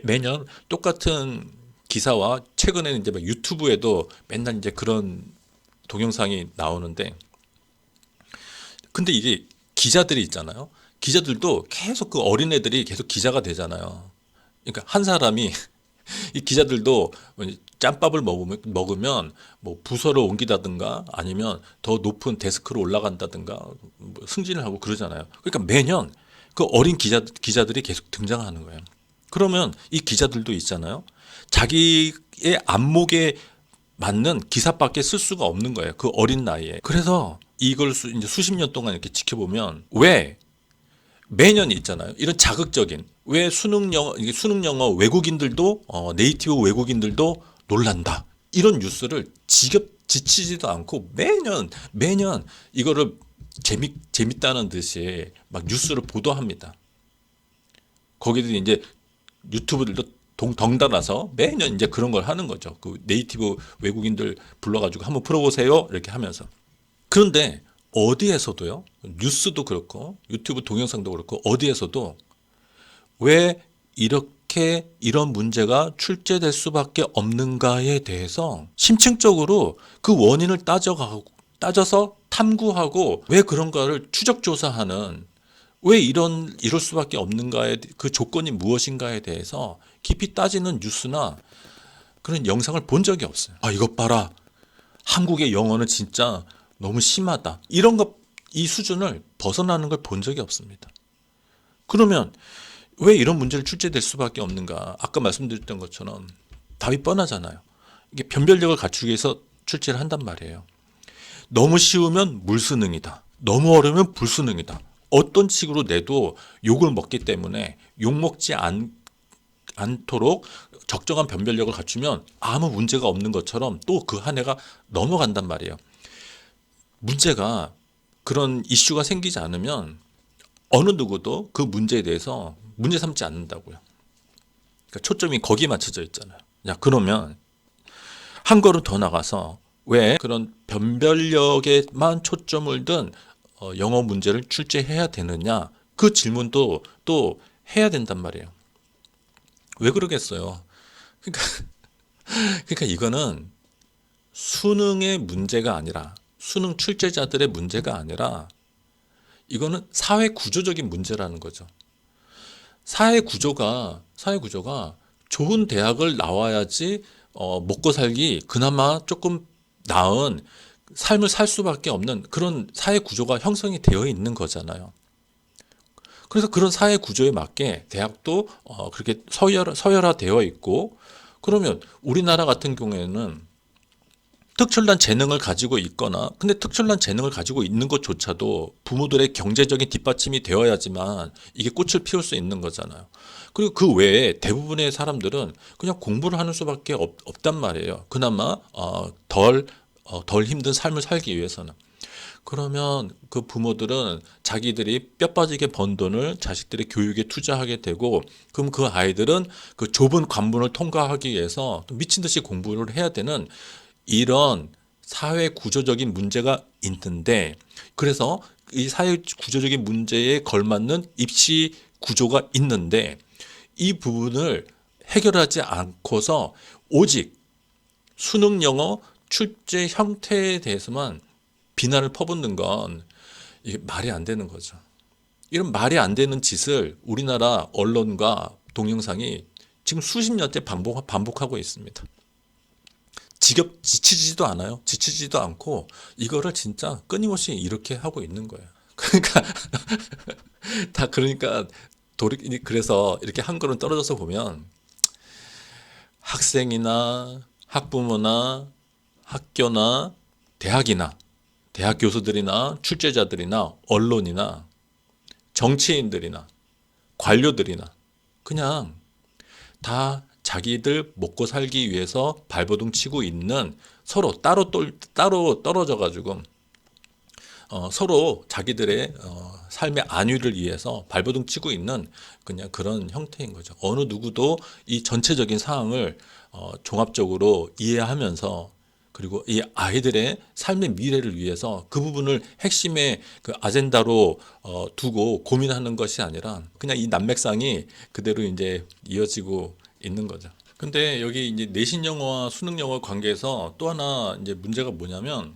매년 똑같은 기사와 최근에는 이제 막 유튜브에도 맨날 이제 그런 동영상이 나오는데 근데 이게 기자들이 있잖아요. 기자들도 계속 그 어린애들이 계속 기자가 되잖아요. 그러니까 한 사람이 이 기자들도 짬밥을 먹으면 뭐 부서를 옮기다든가 아니면 더 높은 데스크로 올라간다든가 뭐 승진을 하고 그러잖아요. 그러니까 매년 그 어린 기자들이 계속 등장하는 거예요. 그러면 이 기자들도 있잖아요. 자기의 안목에 맞는 기사밖에 쓸 수가 없는 거예요. 그 어린 나이에. 그래서 이걸 이제 수십 년 동안 이렇게 지켜보면 왜 매년 있잖아요. 이런 자극적인 왜 수능 영어 외국인들도 네이티브 외국인들도 놀란다. 이런 뉴스를 지치지도 않고 매년 이거를 재밌다는 듯이 막 뉴스를 보도합니다. 거기도 이제 유튜브들도 덩달아서 매년 이제 그런 걸 하는 거죠. 그 네이티브 외국인들 불러가지고 한번 풀어보세요. 이렇게 하면서. 그런데 어디에서도요, 뉴스도 그렇고 유튜브 동영상도 그렇고 어디에서도 왜 이렇게 이런 문제가 출제될 수밖에 없는가에 대해서 심층적으로 그 원인을 따져서 탐구하고 왜 그런가를 추적 조사하는, 왜 이럴 수밖에 없는가에 그 조건이 무엇인가에 대해서 깊이 따지는 뉴스나 그런 영상을 본 적이 없어요. 아, 이것 봐라. 한국의 영어는 진짜 너무 심하다. 이런 것, 이 수준을 벗어나는 걸 본 적이 없습니다. 그러면 왜 이런 문제를 출제될 수밖에 없는가? 아까 말씀드렸던 것처럼 답이 뻔하잖아요. 이게 변별력을 갖추기 위해서 출제를 한단 말이에요. 너무 쉬우면 물수능이다. 너무 어려우면 불수능이다. 어떤 식으로 내도 욕을 먹기 때문에 욕 먹지 않도록 적정한 변별력을 갖추면 아무 문제가 없는 것처럼 또 그 한 해가 넘어간단 말이에요. 문제가, 그런 이슈가 생기지 않으면 어느 누구도 그 문제에 대해서 문제 삼지 않는다고요. 그러니까 초점이 거기에 맞춰져 있잖아요. 야, 그러면 한 걸음 더 나가서 왜 그런 변별력에만 초점을 둔 영어 문제를 출제해야 되느냐, 그 질문도 또 해야 된단 말이에요. 왜 그러겠어요? 그러니까 이거는 수능의 문제가 아니라, 수능 출제자들의 문제가 아니라, 이거는 사회 구조적인 문제라는 거죠. 사회 구조가 좋은 대학을 나와야지 먹고 살기 그나마 조금 나은 삶을 살 수밖에 없는 그런 사회 구조가 형성이 되어 있는 거잖아요. 그래서 그런 사회 구조에 맞게 대학도 그렇게 서열화되어 있고, 그러면 우리나라 같은 경우에는 특출난 재능을 가지고 있거나, 근데 특출난 재능을 가지고 있는 것조차도 부모들의 경제적인 뒷받침이 되어야지만 이게 꽃을 피울 수 있는 거잖아요. 그리고 그 외에 대부분의 사람들은 그냥 공부를 하는 수밖에 없단 말이에요. 그나마 덜 힘든 삶을 살기 위해서는. 그러면 그 부모들은 자기들이 뼈 빠지게 번 돈을 자식들의 교육에 투자하게 되고, 그럼 그 아이들은 그 좁은 관문을 통과하기 위해서 미친 듯이 공부를 해야 되는 이런 사회 구조적인 문제가 있는데, 그래서 이 사회 구조적인 문제에 걸맞는 입시 구조가 있는데, 이 부분을 해결하지 않고서 오직 수능 영어 출제 형태에 대해서만 비난을 퍼붓는 건 이게 말이 안 되는 거죠. 이런 말이 안 되는 짓을 우리나라 언론과 동영상이 지금 수십 년째 반복하고 있습니다. 지치지도 않아요. 지치지도 않고 이거를 진짜 끊임없이 이렇게 하고 있는 거예요. 그러니까 그러니까 그래서 이렇게 한 걸음 떨어져서 보면 학생이나 학부모나 학교나 대학이나 대학 교수들이나 출제자들이나 언론이나 정치인들이나 관료들이나 그냥 다 자기들 먹고 살기 위해서 발버둥 치고 있는, 서로 따로 떨어져 가지고 서로 자기들의 삶의 안위를 위해서 발버둥 치고 있는 그냥 그런 형태인 거죠. 어느 누구도 이 전체적인 상황을 종합적으로 이해하면서, 그리고 이 아이들의 삶의 미래를 위해서 그 부분을 핵심의 그 아젠다로 두고 고민하는 것이 아니라 그냥 이 난맥상이 그대로 이제 이어지고 있는 거죠. 근데 여기 이제 내신 영어와 수능 영어 관계에서 또 하나 이제 문제가 뭐냐면,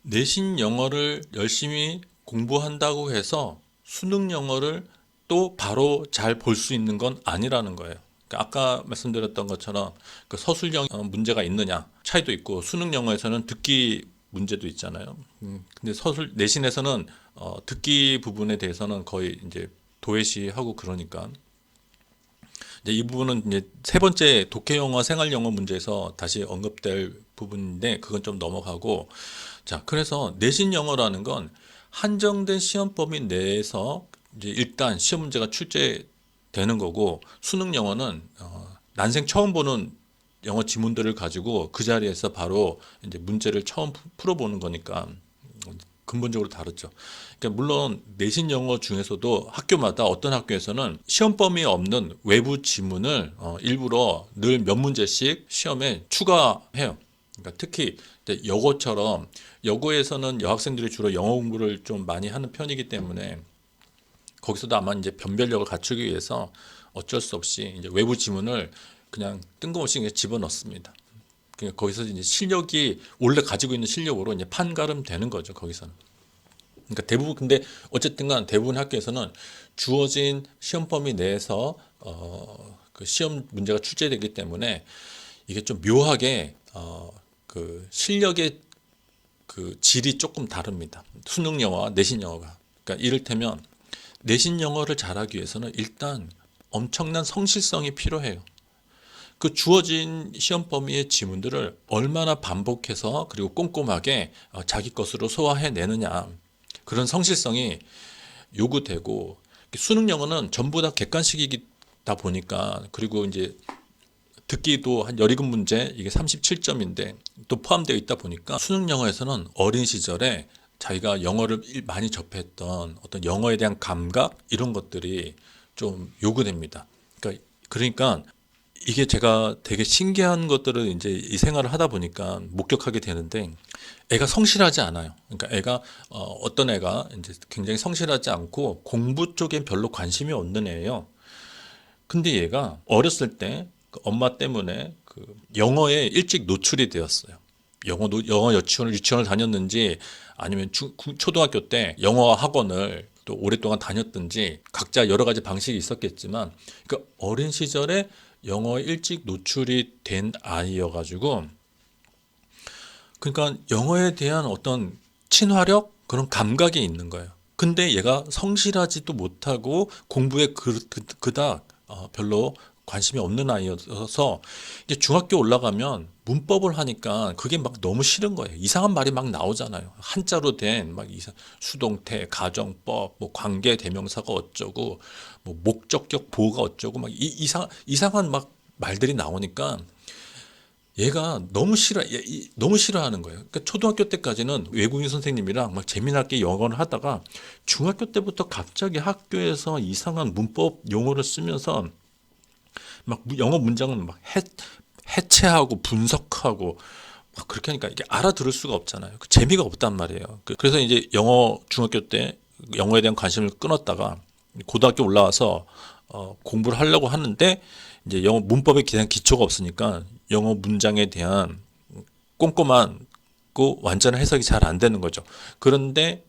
내신 영어를 열심히 공부한다고 해서 수능 영어를 또 바로 잘 볼 수 있는 건 아니라는 거예요. 그러니까 아까 말씀드렸던 것처럼 그 서술 영어 문제가 있느냐 차이도 있고, 수능 영어에서는 듣기 문제도 있잖아요. 근데 서술 내신에서는 듣기 부분에 대해서는 거의 이제 도외시하고, 그러니까 이제 이 부분은 이제 세 번째 독해 영어 생활 영어 문제에서 다시 언급될 부분인데 그건 좀 넘어가고, 자, 그래서 내신 영어라는 건 한정된 시험 범위 내에서 이제 일단 시험 문제가 출제되는 거고, 수능 영어는 난생 처음 보는 영어 지문들을 가지고 그 자리에서 바로 이제 문제를 처음 풀어보는 거니까 근본적으로 다르죠. 그러니까 물론 내신 영어 중에서도 학교마다 어떤 학교에서는 시험 범위에 없는 외부 지문을 일부러 늘 몇 문제씩 시험에 추가해요. 그러니까 특히 이제 여고처럼 여고에서는 여학생들이 주로 영어 공부를 좀 많이 하는 편이기 때문에 거기서도 아마 이제 변별력을 갖추기 위해서 어쩔 수 없이 이제 외부 지문을 그냥 뜬금없이 그냥 집어넣습니다. 그러니까 거기서 이제 실력이 원래 가지고 있는 실력으로 이제 판가름 되는 거죠. 거기서는. 그러니까 대부분 근데 어쨌든간 대부분 학교에서는 주어진 시험 범위 내에서 그 시험 문제가 출제되기 때문에 이게 좀 묘하게 그 실력의 그 질이 조금 다릅니다. 수능 영어와 내신 영어가. 그러니까 이를테면 내신 영어를 잘하기 위해서는 일단 엄청난 성실성이 필요해요. 그 주어진 시험 범위의 지문들을 얼마나 반복해서 그리고 꼼꼼하게 자기 것으로 소화해내느냐 그런 성실성이 요구되고 수능 영어는 전부 다 객관식이다 보니까 그리고 이제 듣기도 한 17 문제 이게 37점인데 또 포함되어 있다 보니까 수능 영어에서는 어린 시절에 자기가 영어를 많이 접했던 어떤 영어에 대한 감각 이런 것들이 좀 요구됩니다. 그러니까 이게 제가 되게 신기한 것들을 이제 이 생활을 하다 보니까 목격하게 되는데 애가 성실하지 않아요. 그러니까 애가 어떤 애가 이제 굉장히 성실하지 않고 공부 쪽에 별로 관심이 없는 애예요. 근데 얘가 어렸을 때 그 엄마 때문에 그 영어에 일찍 노출이 되었어요. 영어 유치원을 다녔는지 아니면 초등학교 때 영어 학원을 또 오랫동안 다녔든지 각자 여러 가지 방식이 있었겠지만 그러니까 어린 시절에 영어에 일찍 노출이 된 아이여가지고 그러니까 영어에 대한 어떤 친화력 그런 감각이 있는 거예요. 근데 얘가 성실하지도 못하고 공부에 그닥 별로 관심이 없는 아이여서 이제 중학교 올라가면 문법을 하니까 그게 막 너무 싫은 거예요. 이상한 말이 막 나오잖아요. 한자로 된 막 수동태, 가정법, 뭐 관계 대명사가 어쩌고, 뭐 목적격 보호가 어쩌고 막 이상한 막 말들이 나오니까 얘가 너무 싫어하는 거예요. 그러니까 초등학교 때까지는 외국인 선생님이랑 막 재미나게 영어를 하다가 중학교 때부터 갑자기 학교에서 이상한 문법 용어를 쓰면서 막 영어 문장을 막 해체하고 분석하고 막 그렇게 하니까 이게 알아들을 수가 없잖아요. 그 재미가 없단 말이에요. 그래서 이제 중학교 때 영어에 대한 관심을 끊었다가 고등학교 올라와서 공부를 하려고 하는데 이제 영어 문법에 대한 기초가 없으니까 영어 문장에 대한 꼼꼼한 완전한 해석이 잘 안 되는 거죠. 그런데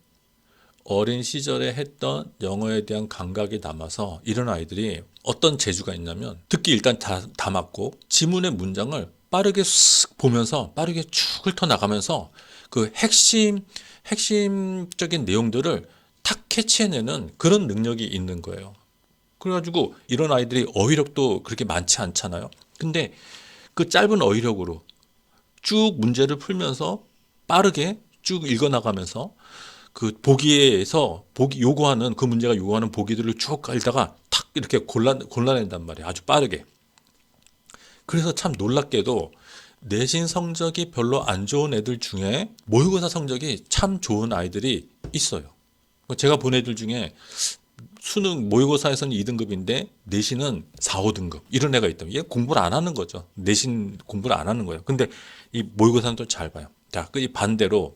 어린 시절에 했던 영어에 대한 감각이 남아서 이런 아이들이 어떤 재주가 있냐면 듣기 일단 다 맞고 지문의 문장을 빠르게 쓱 보면서 빠르게 쭉 훑어나가면서 그 핵심적인 내용들을 탁 캐치해내는 그런 능력이 있는 거예요. 그래가지고 이런 아이들이 어휘력도 그렇게 많지 않잖아요. 근데 그 짧은 어휘력으로 쭉 문제를 풀면서 빠르게 쭉 읽어나가면서 그 그 문제가 요구하는 보기들을 쭉 읽다가 탁 이렇게 골라낸단 말이에요. 아주 빠르게. 그래서 참 놀랍게도 내신 성적이 별로 안 좋은 애들 중에 모의고사 성적이 참 좋은 아이들이 있어요. 제가 본 애들 중에 수능 모의고사에서는 2등급인데 내신은 4, 5등급 이런 애가 있다면 얘 공부를 안 하는 거죠. 내신 공부를 안 하는 거예요. 근데 이 모의고사는 또 잘 봐요. 자, 그 반대로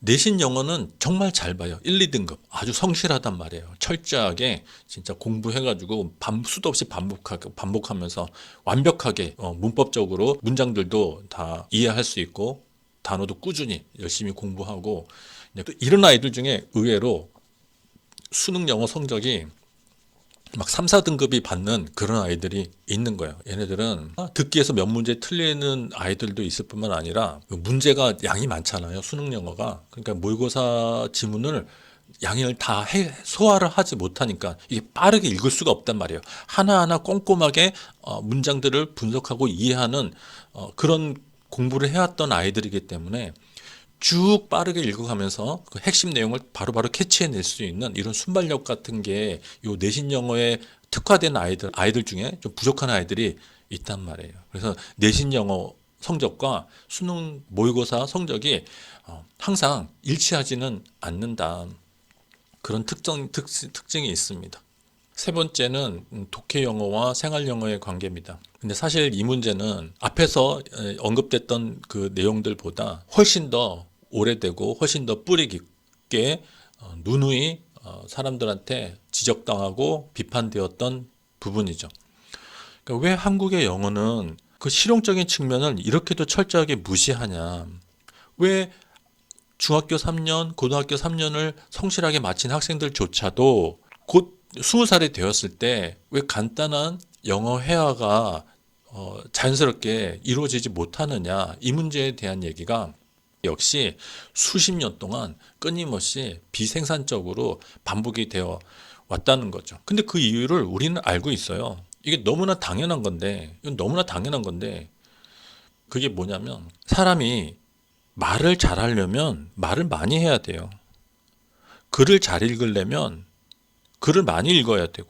내신 영어는 정말 잘 봐요. 1, 2등급 아주 성실하단 말이에요. 철저하게 진짜 공부해가지고 수도 없이 반복하면서 완벽하게 문법적으로 문장들도 다 이해할 수 있고 단어도 꾸준히 열심히 공부하고 또 이런 아이들 중에 의외로 수능 영어 성적이 막 3, 4등급이 받는 그런 아이들이 있는 거예요. 얘네들은 듣기에서 몇 문제 틀리는 아이들도 있을 뿐만 아니라 문제가 양이 많잖아요. 수능 영어가. 그러니까 모의고사 지문을 양을 다 소화를 하지 못하니까 이게 빠르게 읽을 수가 없단 말이에요. 하나하나 꼼꼼하게 문장들을 분석하고 이해하는 그런 공부를 해왔던 아이들이기 때문에 쭉 빠르게 읽어가면서 그 핵심 내용을 바로바로 캐치해낼 수 있는 이런 순발력 같은 게 요 내신 영어에 특화된 아이들 중에 좀 부족한 아이들이 있단 말이에요. 그래서 내신 영어 성적과 수능 모의고사 성적이 항상 일치하지는 않는다. 그런 특징이 있습니다. 세 번째는 독해 영어와 생활 영어의 관계입니다. 근데 사실 이 문제는 앞에서 언급됐던 그 내용들보다 훨씬 더 오래되고 훨씬 더 뿌리 깊게 누누이 사람들한테 지적당하고 비판되었던 부분이죠. 그러니까 왜 한국의 영어는 그 실용적인 측면을 이렇게도 철저하게 무시하냐? 왜 중학교 3년, 고등학교 3년을 성실하게 마친 학생들조차도 곧 20살이 되었을 때 왜 간단한 영어 회화가 자연스럽게 이루어지지 못하느냐? 이 문제에 대한 얘기가 역시 수십 년 동안 끊임없이 비생산적으로 반복이 되어 왔다는 거죠. 근데 그 이유를 우리는 알고 있어요. 이게 너무나 당연한 건데, 이건 너무나 당연한 건데, 그게 뭐냐면, 사람이 말을 잘하려면 말을 많이 해야 돼요. 글을 잘 읽으려면 글을 많이 읽어야 되고,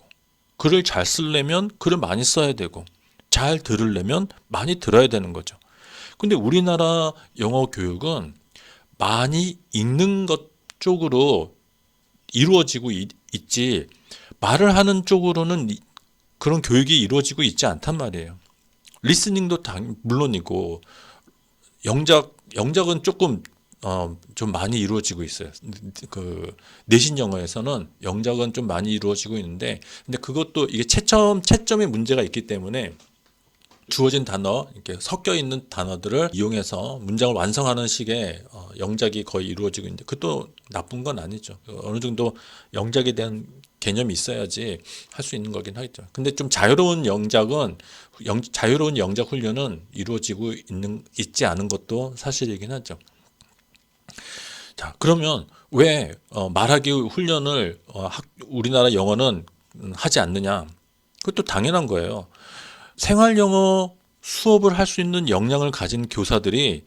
글을 잘 쓰려면 글을 많이 써야 되고, 잘 들으려면 많이 들어야 되는 거죠. 근데 우리나라 영어 교육은 많이 읽는 것 쪽으로 이루어지고 있지, 말을 하는 쪽으로는 그런 교육이 이루어지고 있지 않단 말이에요. 리스닝도 물론이고, 영작은 조금 좀 많이 이루어지고 있어요. 그 내신 영어에서는 영작은 좀 많이 이루어지고 있는데, 근데 그것도 이게 채점의 문제가 있기 때문에 주어진 단어, 이렇게 섞여 있는 단어들을 이용해서 문장을 완성하는 식의 영작이 거의 이루어지고 있는데, 그것도 나쁜 건 아니죠. 어느 정도 영작에 대한 개념이 있어야지 할 수 있는 거긴 하겠죠. 근데 좀 자유로운 영작 훈련은 이루어지고 있지 않은 것도 사실이긴 하죠. 자, 그러면 왜 말하기 훈련을 우리나라 영어는 하지 않느냐? 그것도 당연한 거예요. 생활 영어 수업을 할 수 있는 역량을 가진 교사들이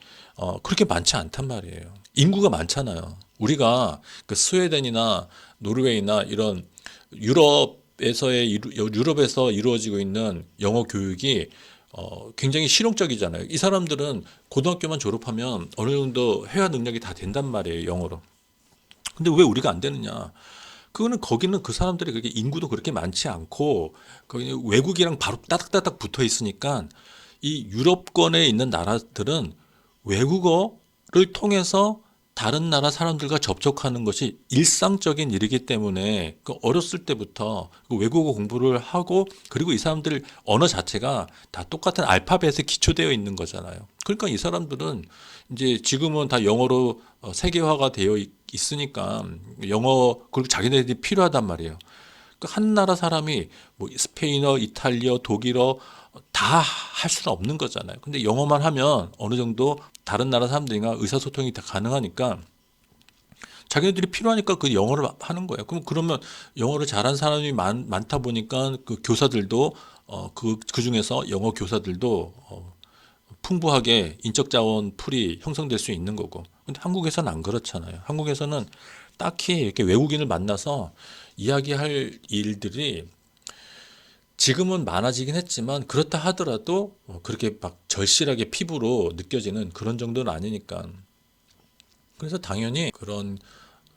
그렇게 많지 않단 말이에요. 인구가 많잖아요. 우리가 그 스웨덴이나 노르웨이나 이런 유럽에서 이루어지고 있는 영어 교육이 굉장히 실용적이잖아요. 이 사람들은 고등학교만 졸업하면 어느 정도 회화 능력이 다 된단 말이에요, 영어로. 근데 왜 우리가 안 되느냐? 거기는 그 사람들이 그렇게 인구도 그렇게 많지 않고 거기 외국이랑 바로 따닥따닥 붙어 있으니까 이 유럽권에 있는 나라들은 외국어를 통해서 다른 나라 사람들과 접촉하는 것이 일상적인 일이기 때문에 그 어렸을 때부터 그 외국어 공부를 하고, 그리고 이 사람들 언어 자체가 다 똑같은 알파벳에 기초되어 있는 거잖아요. 그러니까 이 사람들은 이제 지금은 다 영어로 세계화가 되어 있으니까 영어, 그리고 자기네들이 필요하단 말이에요. 그 한 나라 사람이 뭐 스페인어, 이탈리아, 독일어 다 할 수는 없는 거잖아요. 근데 영어만 하면 어느 정도 다른 나라 사람들이랑 의사소통이 다 가능하니까 자기네들이 필요하니까 그 영어를 하는 거예요. 그러면 영어를 잘하는 사람이 많다 보니까 그 교사들도 그 중에서 영어 교사들도 풍부하게 인적 자원 풀이 형성될 수 있는 거고. 근데 한국에서는 안 그렇잖아요. 한국에서는 딱히 이렇게 외국인을 만나서 이야기할 일들이 지금은 많아지긴 했지만, 그렇다 하더라도 그렇게 막 절실하게 피부로 느껴지는 그런 정도는 아니니까. 그래서 당연히 그런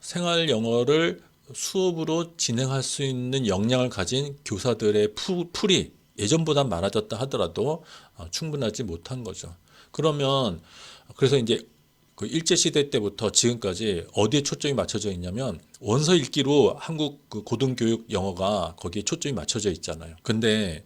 생활 영어를 수업으로 진행할 수 있는 역량을 가진 교사들의 풀이 예전보다 많아졌다 하더라도 충분하지 못한 거죠. 그래서 이제 그 일제시대 때부터 지금까지 어디에 초점이 맞춰져 있냐면, 원서 읽기로 한국 그 고등교육 영어가 거기에 초점이 맞춰져 있잖아요. 근데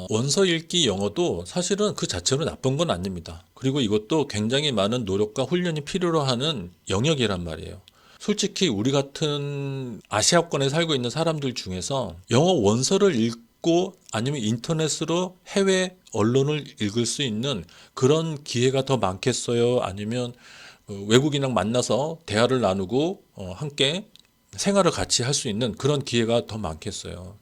원서 읽기 영어도 사실은 그 자체로 나쁜 건 아닙니다. 그리고 이것도 굉장히 많은 노력과 훈련이 필요로 하는 영역이란 말이에요. 솔직히 우리 같은 아시아권에 살고 있는 사람들 중에서 영어 원서를 읽고 아니면 인터넷으로 해외 언론을 읽을 수 있는 그런 기회가 더 많겠어요? 아니면 외국인이랑 만나서 대화를 나누고 함께 생활을 같이 할 수 있는 그런 기회가 더 많겠어요?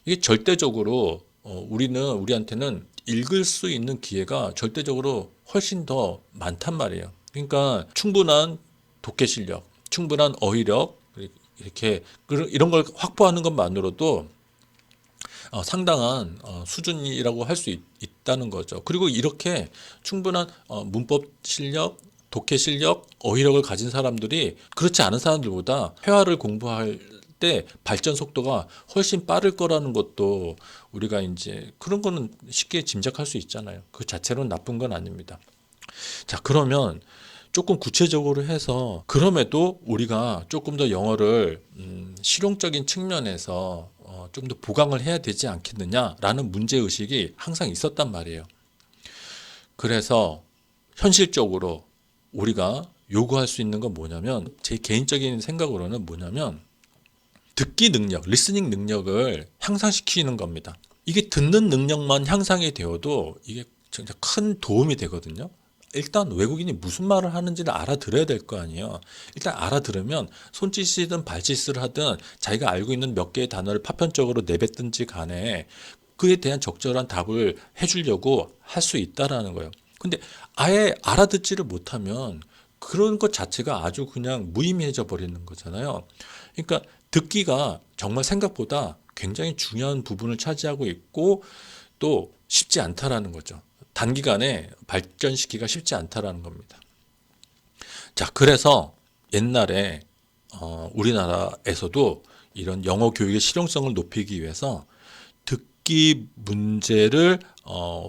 이게 절대적으로 우리한테는 읽을 수 있는 기회가 절대적으로 훨씬 더 많단 말이에요. 그러니까 충분한 독해 실력, 충분한 어휘력, 이렇게 이런 걸 확보하는 것만으로도 상당한 수준이라고 할 수 있다는 거죠. 그리고 이렇게 충분한 문법 실력, 독해 실력, 어휘력을 가진 사람들이 그렇지 않은 사람들보다 회화를 공부할 때 발전 속도가 훨씬 빠를 거라는 것도 우리가 이제 그런 거는 쉽게 짐작할 수 있잖아요. 그 자체로는 나쁜 건 아닙니다. 자, 그러면 조금 구체적으로 해서 그럼에도 우리가 조금 더 영어를 실용적인 측면에서 좀 더 보강을 해야 되지 않겠느냐라는 문제의식이 항상 있었단 말이에요. 그래서 현실적으로 우리가 요구할 수 있는 건 뭐냐면 제 개인적인 생각으로는 뭐냐면 듣기 능력, 리스닝 능력을 향상시키는 겁니다. 이게 듣는 능력만 향상이 되어도 이게 진짜 큰 도움이 되거든요. 일단 외국인이 무슨 말을 하는지를 알아들어야 될 거 아니에요. 일단 알아들으면 손짓이든 발짓을 하든 자기가 알고 있는 몇 개의 단어를 파편적으로 내뱉든지 간에 그에 대한 적절한 답을 해주려고 할 수 있다라는 거예요. 근데 아예 알아듣지를 못하면 그런 것 자체가 아주 그냥 무의미해져 버리는 거잖아요. 그러니까 듣기가 정말 생각보다 굉장히 중요한 부분을 차지하고 있고 또 쉽지 않다라는 거죠. 단기간에 발전시키기가 쉽지 않다라는 겁니다. 자, 그래서 옛날에 우리나라에서도 이런 영어 교육의 실용성을 높이기 위해서 듣기 문제를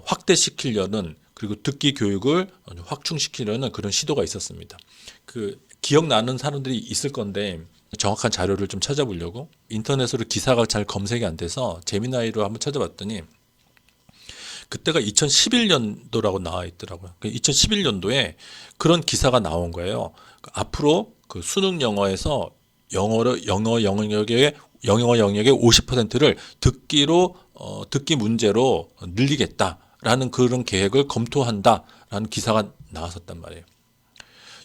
확대시키려는 그리고 듣기 교육을 확충시키려는 그런 시도가 있었습니다. 그 기억나는 사람들이 있을 건데 정확한 자료를 좀 찾아보려고 인터넷으로 기사가 잘 검색이 안 돼서 재미나이로 한번 찾아봤더니 그때가 2011년도라고 나와 있더라고요. 2011년도에 그런 기사가 나온 거예요. 앞으로 그 수능 영어에서 영어 영역의 50%를 듣기 문제로 늘리겠다라는 그런 계획을 검토한다라는 기사가 나왔었단 말이에요.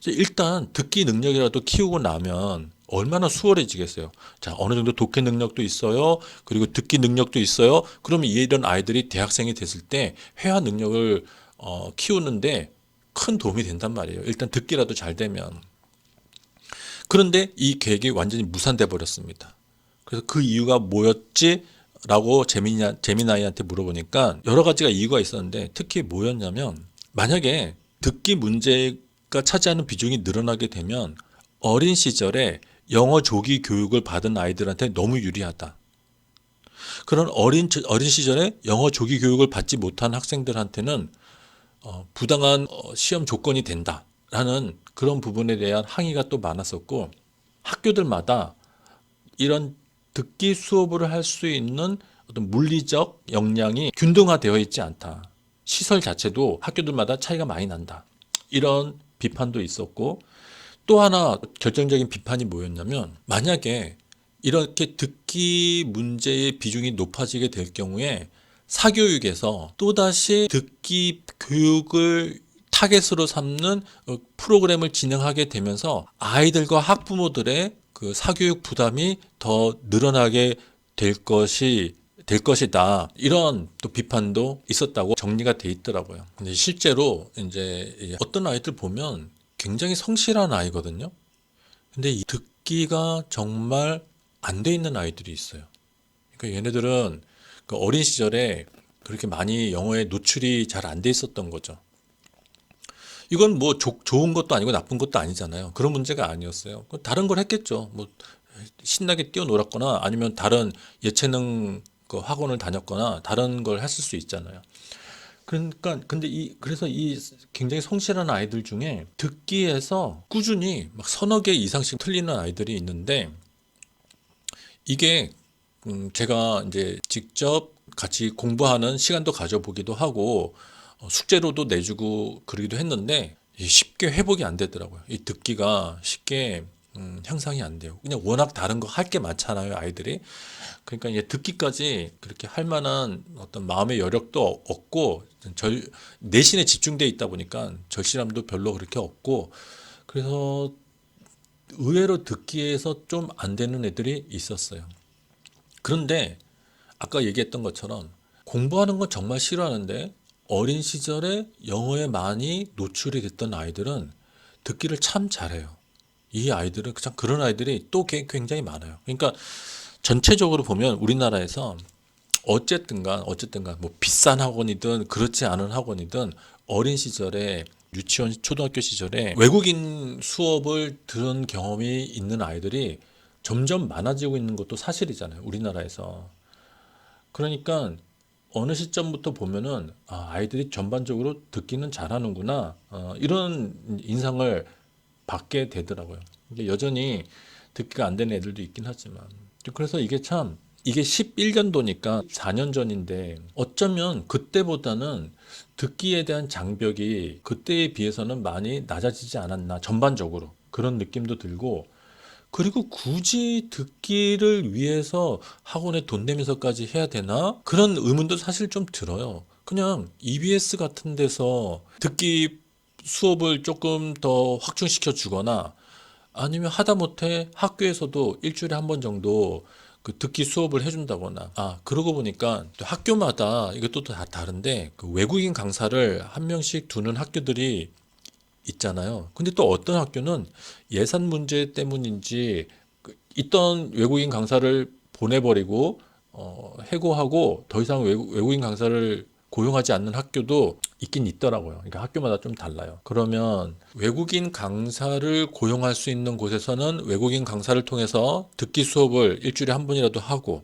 일단 듣기 능력이라도 키우고 나면 얼마나 수월해지겠어요. 자, 어느 정도 독해 능력도 있어요. 그리고 듣기 능력도 있어요. 그러면 이런 아이들이 대학생이 됐을 때 회화 능력을 키우는데 큰 도움이 된단 말이에요. 일단 듣기라도 잘 되면. 그런데 이 계획이 완전히 무산돼 버렸습니다. 그래서 그 이유가 뭐였지? 라고 재미나이한테 물어보니까 여러 가지가 이유가 있었는데 특히 뭐였냐면 만약에 듣기 문제가 차지하는 비중이 늘어나게 되면 어린 시절에 영어 조기 교육을 받은 아이들한테 너무 유리하다. 그런 어린 시절에 영어 조기 교육을 받지 못한 학생들한테는 부당한 시험 조건이 된다라는 그런 부분에 대한 항의가 또 많았었고 학교들마다 이런 듣기 수업을 할 수 있는 어떤 물리적 역량이 균등화되어 있지 않다. 시설 자체도 학교들마다 차이가 많이 난다. 이런 비판도 있었고 또 하나 결정적인 비판이 뭐였냐면 만약에 이렇게 듣기 문제의 비중이 높아지게 될 경우에 사교육에서 또다시 듣기 교육을 타겟으로 삼는 프로그램을 진행하게 되면서 아이들과 학부모들의 그 사교육 부담이 더 늘어나게 될 것이다. 이런 또 비판도 있었다고 정리가 돼 있더라고요. 근데 실제로 이제 어떤 아이들 보면 굉장히 성실한 아이거든요. 근데 이 듣기가 정말 안 돼 있는 아이들이 있어요. 그러니까 얘네들은 그 어린 시절에 그렇게 많이 영어에 노출이 잘 안 돼 있었던 거죠. 이건 뭐 좋은 것도 아니고 나쁜 것도 아니잖아요. 그런 문제가 아니었어요. 다른 걸 했겠죠. 뭐 신나게 뛰어놀았거나 아니면 다른 예체능 그 학원을 다녔거나 다른 걸 했을 수 있잖아요. 그러니까 근데 그래서 이 굉장히 성실한 아이들 중에 듣기에서 꾸준히 막 서너 개 이상씩 틀리는 아이들이 있는데 이게 제가 이제 직접 같이 공부하는 시간도 가져보기도 하고 숙제로도 내주고 그러기도 했는데 쉽게 회복이 안 되더라고요. 이 듣기가 쉽게 향상이 안 돼요. 그냥 워낙 다른 거 할 게 많잖아요, 아이들이. 그러니까 이제 듣기까지 그렇게 할 만한 어떤 마음의 여력도 없고 내신에 집중돼 있다 보니까 절실함도 별로 그렇게 없고 그래서 의외로 듣기에서 좀 안 되는 애들이 있었어요. 그런데 아까 얘기했던 것처럼 공부하는 건 정말 싫어하는데 어린 시절에 영어에 많이 노출이 됐던 아이들은 듣기를 참 잘해요. 이 아이들은 그냥 그런 아이들이 또 굉장히 많아요. 그러니까 전체적으로 보면 우리나라에서 어쨌든간 뭐 비싼 학원이든 그렇지 않은 학원이든 어린 시절에 유치원, 초등학교 시절에 외국인 수업을 들은 경험이 있는 아이들이 점점 많아지고 있는 것도 사실이잖아요. 우리나라에서. 그러니까 어느 시점부터 보면은 아이들이 전반적으로 듣기는 잘하는구나. 이런 인상을 받게 되더라고요. 이게 여전히 듣기가 안 되는 애들도 있긴 하지만. 그래서 이게 11년도니까 4년 전인데 어쩌면 그때보다는 듣기에 대한 장벽이 그때에 비해서는 많이 낮아지지 않았나 전반적으로 그런 느낌도 들고 그리고 굳이 듣기를 위해서 학원에 돈 내면서까지 해야 되나? 그런 의문도 사실 좀 들어요. 그냥 EBS 같은 데서 듣기 수업을 조금 더 확충시켜 주거나 아니면 하다못해 학교에서도 일주일에 한 번 정도 그 듣기 수업을 해준다거나. 그러고 보니까 또 학교마다 이것도 다 다른데 그 외국인 강사를 한 명씩 두는 학교들이 있잖아요. 근데 또 어떤 학교는 예산 문제 때문인지 있던 외국인 강사를 보내버리고 해고하고 더 이상 외국인 강사를 고용하지 않는 학교도 있긴 있더라고요. 그러니까 학교마다 좀 달라요. 그러면 외국인 강사를 고용할 수 있는 곳에서는 외국인 강사를 통해서 듣기 수업을 일주일에 한 번이라도 하고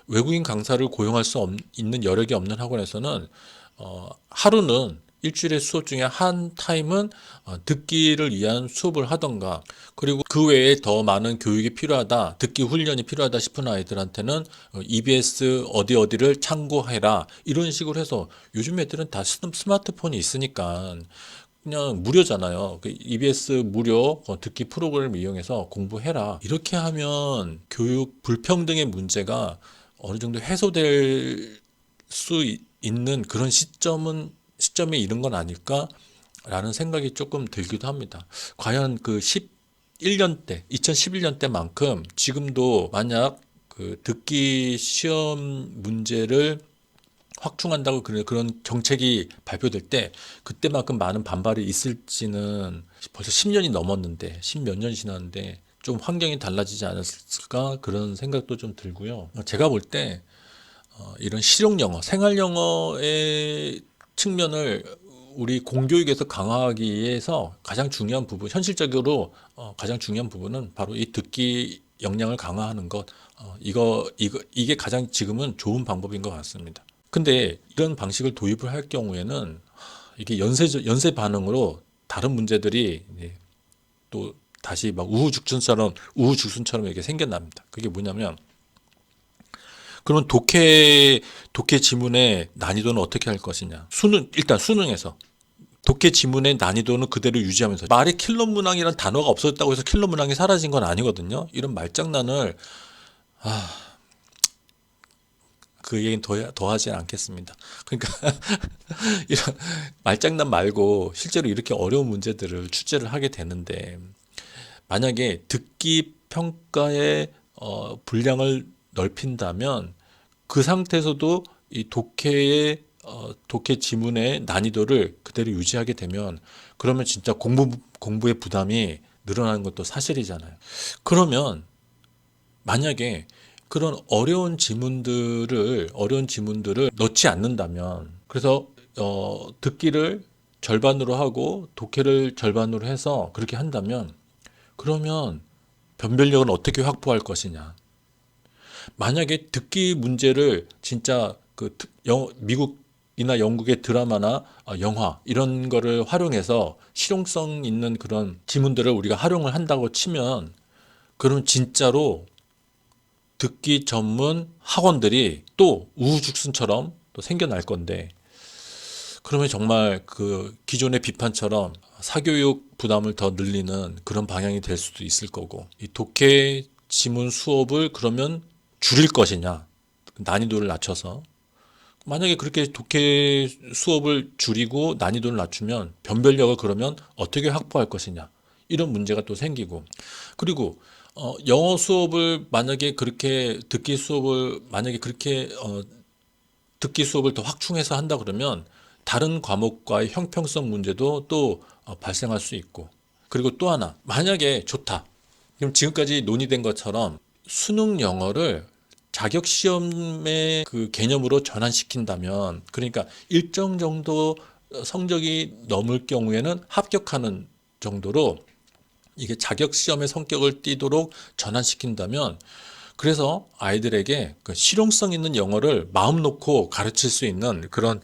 외국인 강사를 고용할 수 있는 여력이 없는 학원에서는 하루는 일주일에 수업 중에 한 타임은 듣기를 위한 수업을 하던가 그리고 그 외에 더 많은 교육이 필요하다, 듣기 훈련이 필요하다 싶은 아이들한테는 EBS 어디를 참고해라 이런 식으로 해서 요즘 애들은 다 스마트폰이 있으니까 그냥 무료잖아요. 그 EBS 무료 듣기 프로그램을 이용해서 공부해라. 이렇게 하면 교육 불평등의 문제가 어느 정도 해소될 수 있는 그런 시점에 이른 건 아닐까라는 생각이 조금 들기도 합니다. 과연 그 11년 때, 2011년 때만큼 지금도 만약 그 듣기 시험 문제를 확충한다고 그런 정책이 발표될 때 그때만큼 많은 반발이 있을지는 벌써 10년이 넘었는데 10몇 년이 지났는데 좀 환경이 달라지지 않았을까 그런 생각도 좀 들고요. 제가 볼 때 이런 실용 영어, 생활 영어의 측면을 우리 공교육에서 강화하기 위해서 가장 중요한 부분, 현실적으로 가장 중요한 부분은 바로 이 듣기 역량을 강화하는 것. 이게 가장 지금은 좋은 방법인 것 같습니다. 근데 이런 방식을 도입을 할 경우에는 이게 연쇄 반응으로 다른 문제들이 이제 또 다시 막 우후죽순처럼 이렇게 생겨납니다. 그게 뭐냐면 그러면 독해 지문의 난이도는 어떻게 할 것이냐? 일단 수능에서 독해 지문의 난이도는 그대로 유지하면서 말이 킬러 문항이란 단어가 없어졌다고 해서 킬러 문항이 사라진 건 아니거든요. 이런 말장난을 그 얘기는 더 하지 않겠습니다. 그러니까 이런 말장난 말고 실제로 이렇게 어려운 문제들을 출제를 하게 되는데 만약에 듣기 평가의 분량을 넓힌다면 그 상태에서도 이 독해 지문의 난이도를 그대로 유지하게 되면 그러면 진짜 공부의 부담이 늘어나는 것도 사실이잖아요. 그러면 만약에 그런 어려운 지문들을 넣지 않는다면 그래서 듣기를 절반으로 하고 독해를 절반으로 해서 그렇게 한다면 그러면 변별력은 어떻게 확보할 것이냐? 만약에 듣기 문제를 진짜 미국이나 영국의 드라마나 영화 이런 거를 활용해서 실용성 있는 그런 지문들을 우리가 활용을 한다고 치면 그러면 진짜로 듣기 전문 학원들이 또 우후죽순처럼 또 생겨날 건데 그러면 정말 그 기존의 비판처럼 사교육 부담을 더 늘리는 그런 방향이 될 수도 있을 거고 이 독해 지문 수업을 그러면 줄일 것이냐 난이도를 낮춰서 만약에 그렇게 독해 수업을 줄이고 난이도를 낮추면 변별력을 그러면 어떻게 확보할 것이냐 이런 문제가 또 생기고 그리고 영어 수업을 만약에 그렇게 듣기 수업을 더 확충해서 한다 그러면 다른 과목과의 형평성 문제도 또 발생할 수 있고 그리고 또 하나 만약에 좋다 그럼 지금까지 논의된 것처럼 수능 영어를 자격 시험의 그 개념으로 전환시킨다면, 그러니까 일정 정도 성적이 넘을 경우에는 합격하는 정도로 이게 자격 시험의 성격을 띠도록 전환시킨다면, 그래서 아이들에게 그 실용성 있는 영어를 마음 놓고 가르칠 수 있는 그런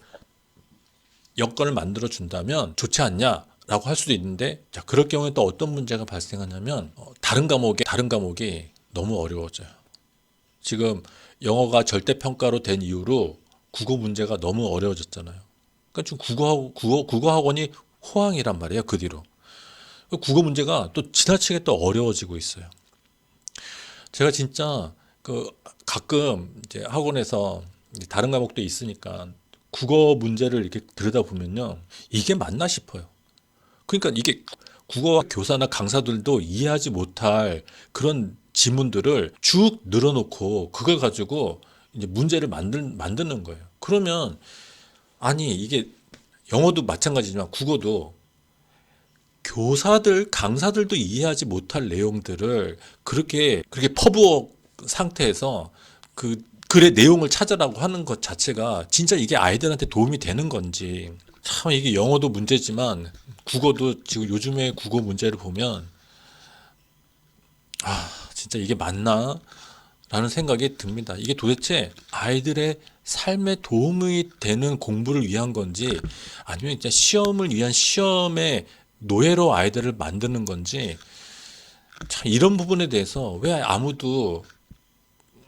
여건을 만들어 준다면 좋지 않냐라고 할 수도 있는데, 자, 그럴 경우에 또 어떤 문제가 발생하냐면 다른 과목이 너무 어려워져요. 지금 영어가 절대평가로 된 이후로 국어 문제가 너무 어려워졌잖아요. 그러니까 지금 국어 학원이 호황이란 말이에요. 그 뒤로 국어 문제가 또 지나치게 또 어려워지고 있어요. 제가 진짜 그 가끔 이제 학원에서 다른 과목도 있으니까 국어 문제를 이렇게 들여다보면요, 이게 맞나 싶어요. 그러니까 이게 국어 교사나 강사들도 이해하지 못할 그런 지문들을 쭉 늘어놓고 그걸 가지고 이제 문제를 만드는 거예요. 그러면 아니 이게 영어도 마찬가지지만 국어도 교사들, 강사들도 이해하지 못할 내용들을 그렇게 퍼부어 상태에서 그 글의 내용을 찾으라고 하는 것 자체가 진짜 이게 아이들한테 도움이 되는 건지. 참 이게 영어도 문제지만 국어도 지금 요즘의 국어 문제를 보면 진짜 이게 맞나? 라는 생각이 듭니다. 이게 도대체 아이들의 삶에 도움이 되는 공부를 위한 건지, 아니면 진짜 시험을 위한 시험의 노예로 아이들을 만드는 건지, 참 이런 부분에 대해서 왜 아무도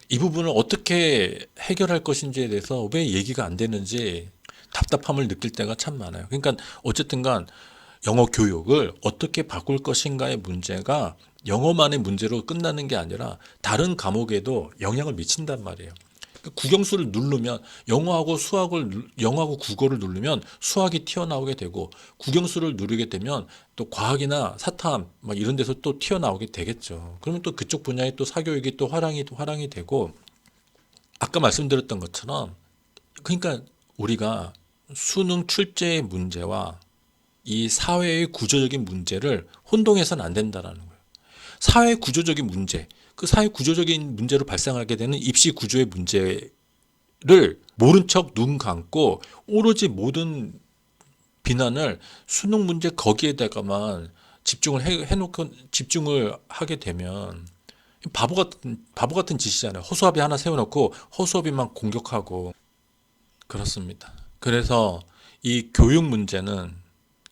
이 부분을 어떻게 해결할 것인지에 대해서 왜 얘기가 안 되는지 답답함을 느낄 때가 참 많아요. 그러니까 어쨌든 간 영어 교육을 어떻게 바꿀 것인가의 문제가 영어만의 문제로 끝나는 게 아니라 다른 과목에도 영향을 미친단 말이에요. 국영수를 누르면 영어하고 국어를 누르면 수학이 튀어나오게 되고, 국영수를 누르게 되면 또 과학이나 사탐 막 이런 데서 또 튀어나오게 되겠죠. 그러면 또 그쪽 분야의 또 사교육이 또 화랑이 되고, 아까 말씀드렸던 것처럼, 그러니까 우리가 수능 출제의 문제와 이 사회의 구조적인 문제를 혼동해서는 안 된다라는 거예요. 사회 구조적인 문제, 그 사회 구조적인 문제로 발생하게 되는 입시 구조의 문제를 모른 척 눈 감고 오로지 모든 비난을 수능 문제 거기에다가만 집중을 하게 되면 바보 같은 짓이잖아요. 허수아비 하나 세워놓고 허수아비만 공격하고. 그렇습니다. 그래서 이 교육 문제는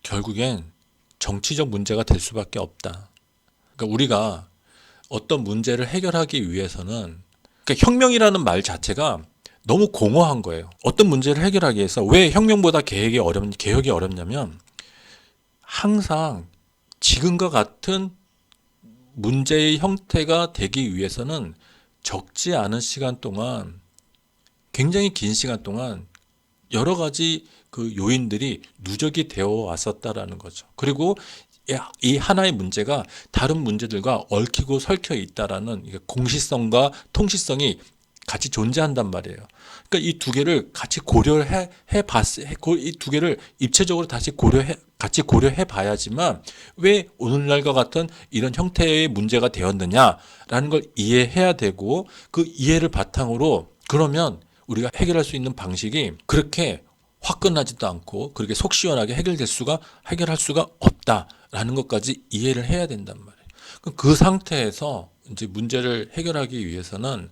결국엔 정치적 문제가 될 수밖에 없다. 그러니까 우리가 어떤 문제를 해결하기 위해서는, 그러니까 혁명이라는 말 자체가 너무 공허한 거예요. 어떤 문제를 해결하기 위해서 왜 혁명보다 개혁이 어렵냐면, 항상 지금과 같은 문제의 형태가 되기 위해서는 적지 않은 시간 동안, 굉장히 긴 시간 동안 여러 가지 그 요인들이 누적이 되어 왔었다라는 거죠. 그리고 이 하나의 문제가 다른 문제들과 얽히고 설켜 있다라는 공시성과 통시성이 같이 존재한단 말이에요. 그러니까 이 두 개를 같이 이 두 개를 입체적으로 같이 고려해 봐야지만 왜 오늘날과 같은 이런 형태의 문제가 되었느냐라는 걸 이해해야 되고, 그 이해를 바탕으로 그러면 우리가 해결할 수 있는 방식이 그렇게 화끈하지도 않고 그렇게 속 시원하게 해결할 수가 없다라는 것까지 이해를 해야 된단 말이에요. 그 상태에서 이제 문제를 해결하기 위해서는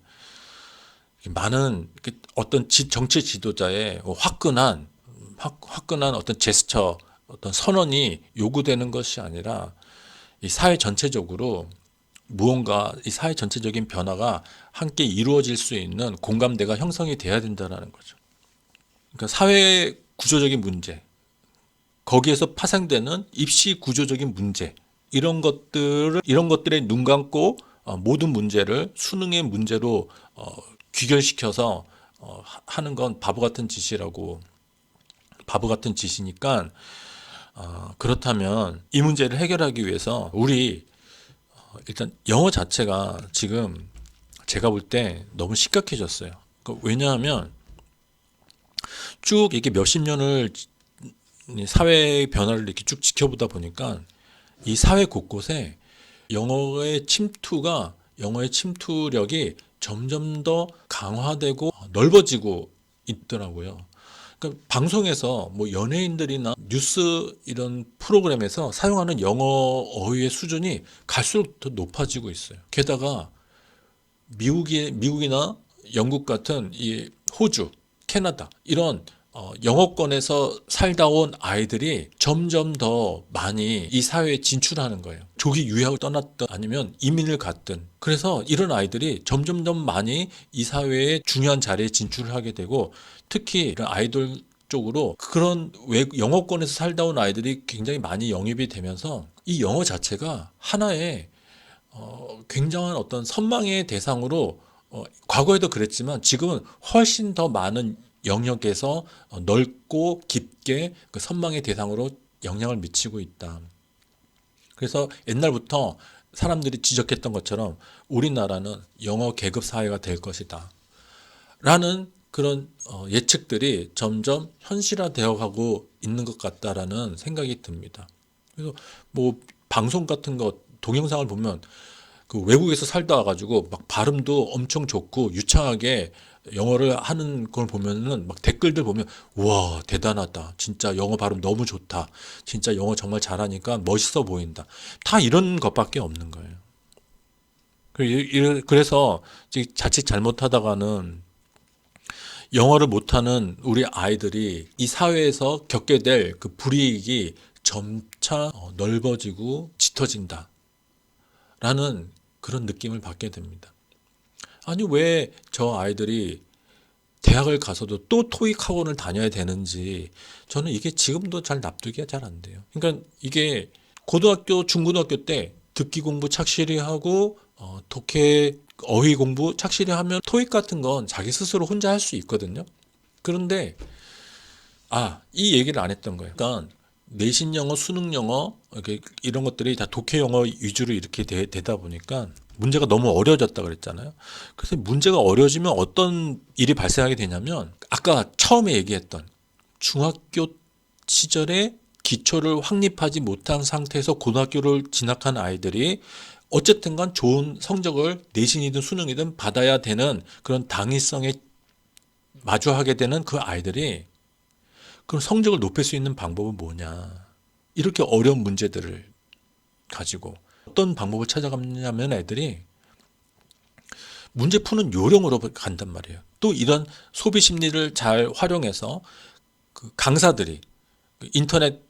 많은 어떤 정치 지도자의 화끈한 어떤 제스처, 어떤 선언이 요구되는 것이 아니라 이 사회 전체적으로 무언가 이 사회 전체적인 변화가 함께 이루어질 수 있는 공감대가 형성이 돼야 된다는 거죠. 그러니까 사회 구조적인 문제, 거기에서 파생되는 입시 구조적인 문제, 이런 것들에 눈 감고 모든 문제를 수능의 문제로 귀결시켜서 하는 건 바보 같은 짓이니까, 그렇다면 이 문제를 해결하기 위해서 우리 일단 영어 자체가 지금 제가 볼 때 너무 심각해졌어요. 왜냐하면 쭉 이렇게 몇십 년을 사회 변화를 이렇게 쭉 지켜보다 보니까 이 사회 곳곳에 영어의 침투력이 점점 더 강화되고 넓어지고 있더라고요. 그러니까 방송에서 뭐 연예인들이나 뉴스 이런 프로그램에서 사용하는 영어 어휘의 수준이 갈수록 더 높아지고 있어요. 게다가 미국이나 영국 같은 이 호주, 캐나다 이런 영어권에서 살다 온 아이들이 점점 더 많이 이 사회에 진출하는 거예요. 조기 유학을 떠났든 아니면 이민을 갔든. 그래서 이런 아이들이 점점 더 많이 이 사회에 중요한 자리에 진출을 하게 되고, 특히 이런 아이돌 쪽으로 그런 영어권에서 살다 온 아이들이 굉장히 많이 영입이 되면서 이 영어 자체가 하나의 굉장한 어떤 선망의 대상으로, 과거에도 그랬지만 지금은 훨씬 더 많은 영역에서 넓고 깊게 그 선망의 대상으로 영향을 미치고 있다. 그래서 옛날부터 사람들이 지적했던 것처럼 우리나라는 영어 계급 사회가 될 것이다 라는 그런 예측들이 점점 현실화되어 가고 있는 것 같다라는 생각이 듭니다. 그래서 뭐 방송 같은 거 동영상을 보면 그 외국에서 살다 와가지고 막 발음도 엄청 좋고 유창하게 영어를 하는 걸 보면은 막 댓글들 보면, 와 대단하다, 진짜 영어 발음 너무 좋다, 진짜 영어 정말 잘하니까 멋있어 보인다, 다 이런 것밖에 없는 거예요. 그래서 자칫 잘못하다가는 영어를 못하는 우리 아이들이 이 사회에서 겪게 될 그 불이익이 점차 넓어지고 짙어진다 라는 그런 느낌을 받게 됩니다. 아니 왜 저 아이들이 대학을 가서도 또 토익 학원을 다녀야 되는지, 저는 이게 지금도 잘 납득이 잘 안 돼요. 그러니까 이게 고등학교, 중고등학교 때 듣기 공부 착실히 하고 독해 어휘 공부 착실히 하면 토익 같은 건 자기 스스로 혼자 할 수 있거든요. 그런데 이 얘기를 안 했던 거예요. 그러니까 내신 영어, 수능 영어 이런 것들이 다 독해 영어 위주로 이렇게 되다 보니까 문제가 너무 어려워졌다 그랬잖아요. 그래서 문제가 어려워지면 어떤 일이 발생하게 되냐면, 아까 처음에 얘기했던 중학교 시절에 기초를 확립하지 못한 상태에서 고등학교를 진학한 아이들이 어쨌든 간 좋은 성적을 내신이든 수능이든 받아야 되는 그런 당위성에 마주하게 되는 그 아이들이, 그럼 성적을 높일 수 있는 방법은 뭐냐, 이렇게 어려운 문제들을 가지고 어떤 방법을 찾아가냐면 애들이 문제 푸는 요령으로 간단 말이에요. 또 이런 소비 심리를 잘 활용해서 그 강사들이, 인터넷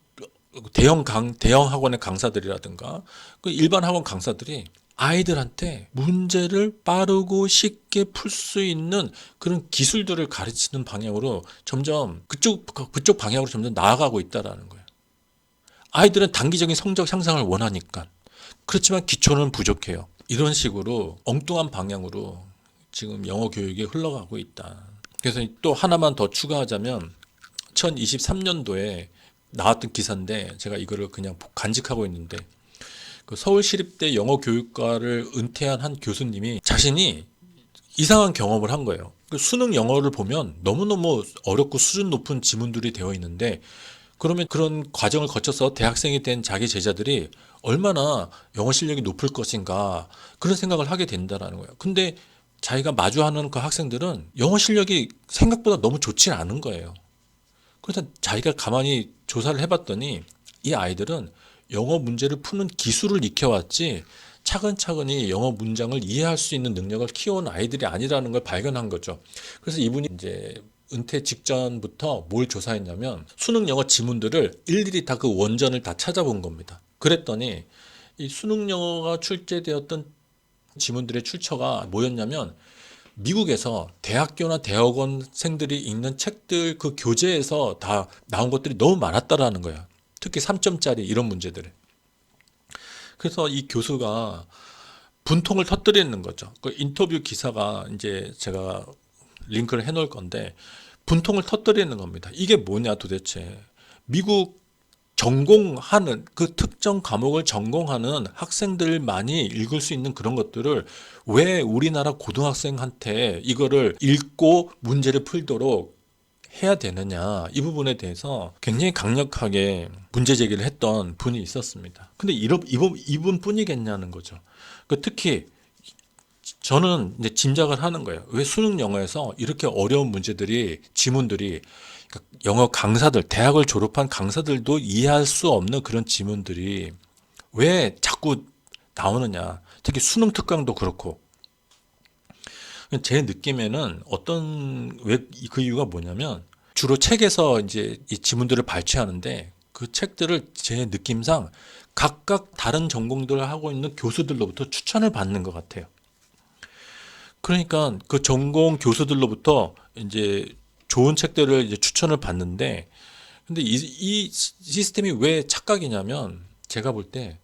대형 학원의 강사들이라든가 그 일반 학원 강사들이 아이들한테 문제를 빠르고 쉽게 풀 수 있는 그런 기술들을 가르치는 방향으로 점점 그쪽 방향으로 점점 나아가고 있다라는 거예요. 아이들은 단기적인 성적 향상을 원하니까. 그렇지만 기초는 부족해요. 이런 식으로 엉뚱한 방향으로 지금 영어 교육이 흘러가고 있다. 그래서 또 하나만 더 추가하자면 2023년도에 나왔던 기사인데, 제가 이거를 그냥 간직하고 있는데, 그 서울시립대 영어교육과를 은퇴한 한 교수님이 자신이 이상한 경험을 한 거예요. 그 수능 영어를 보면 너무너무 어렵고 수준 높은 지문들이 되어 있는데, 그러면 그런 과정을 거쳐서 대학생이 된 자기 제자들이 얼마나 영어 실력이 높을 것인가, 그런 생각을 하게 된다는 거예요. 근데 자기가 마주하는 그 학생들은 영어 실력이 생각보다 너무 좋지 않은 거예요. 그래서 자기가 가만히 조사를 해봤더니 이 아이들은 영어 문제를 푸는 기술을 익혀왔지 차근차근히 영어 문장을 이해할 수 있는 능력을 키워온 아이들이 아니라는 걸 발견한 거죠. 그래서 이분이 이제 은퇴 직전부터 뭘 조사했냐면 수능 영어 지문들을 일일이 다 그 원전을 다 찾아본 겁니다. 그랬더니 이 수능 영어가 출제되었던 지문들의 출처가 뭐였냐면, 미국에서 대학교나 대학원생들이 읽는 책들 그 교재에서 다 나온 것들이 너무 많았다라는 거야. 특히 3점짜리 이런 문제들을. 그래서 이 교수가 분통을 터뜨리는 거죠. 그 인터뷰 기사가 이제 제가 링크를 해놓을 건데, 분통을 터뜨리는 겁니다. 이게 뭐냐 도대체. 미국 전공하는 그 특정 과목을 전공하는 학생들만이 읽을 수 있는 그런 것들을 왜 우리나라 고등학생한테 이거를 읽고 문제를 풀도록 해야 되느냐, 이 부분에 대해서 굉장히 강력하게 문제 제기를 했던 분이 있었습니다. 근데 이분 뿐이겠냐는 거죠. 특히 저는 이제 짐작을 하는 거예요. 왜 수능 영어에서 이렇게 어려운 문제들이, 지문들이, 그러니까 영어 강사들, 대학을 졸업한 강사들도 이해할 수 없는 그런 지문들이 왜 자꾸 나오느냐. 특히 수능 특강도 그렇고. 제 느낌에는 왜 그 이유가 뭐냐면 주로 책에서 이제 이 지문들을 발췌하는데 그 책들을 제 느낌상 각각 다른 전공들을 하고 있는 교수들로부터 추천을 받는 것 같아요. 그러니까 그 전공 교수들로부터 이제 좋은 책들을 이제 추천을 받는데, 근데 이 시스템이 왜 착각이냐면 제가 볼 때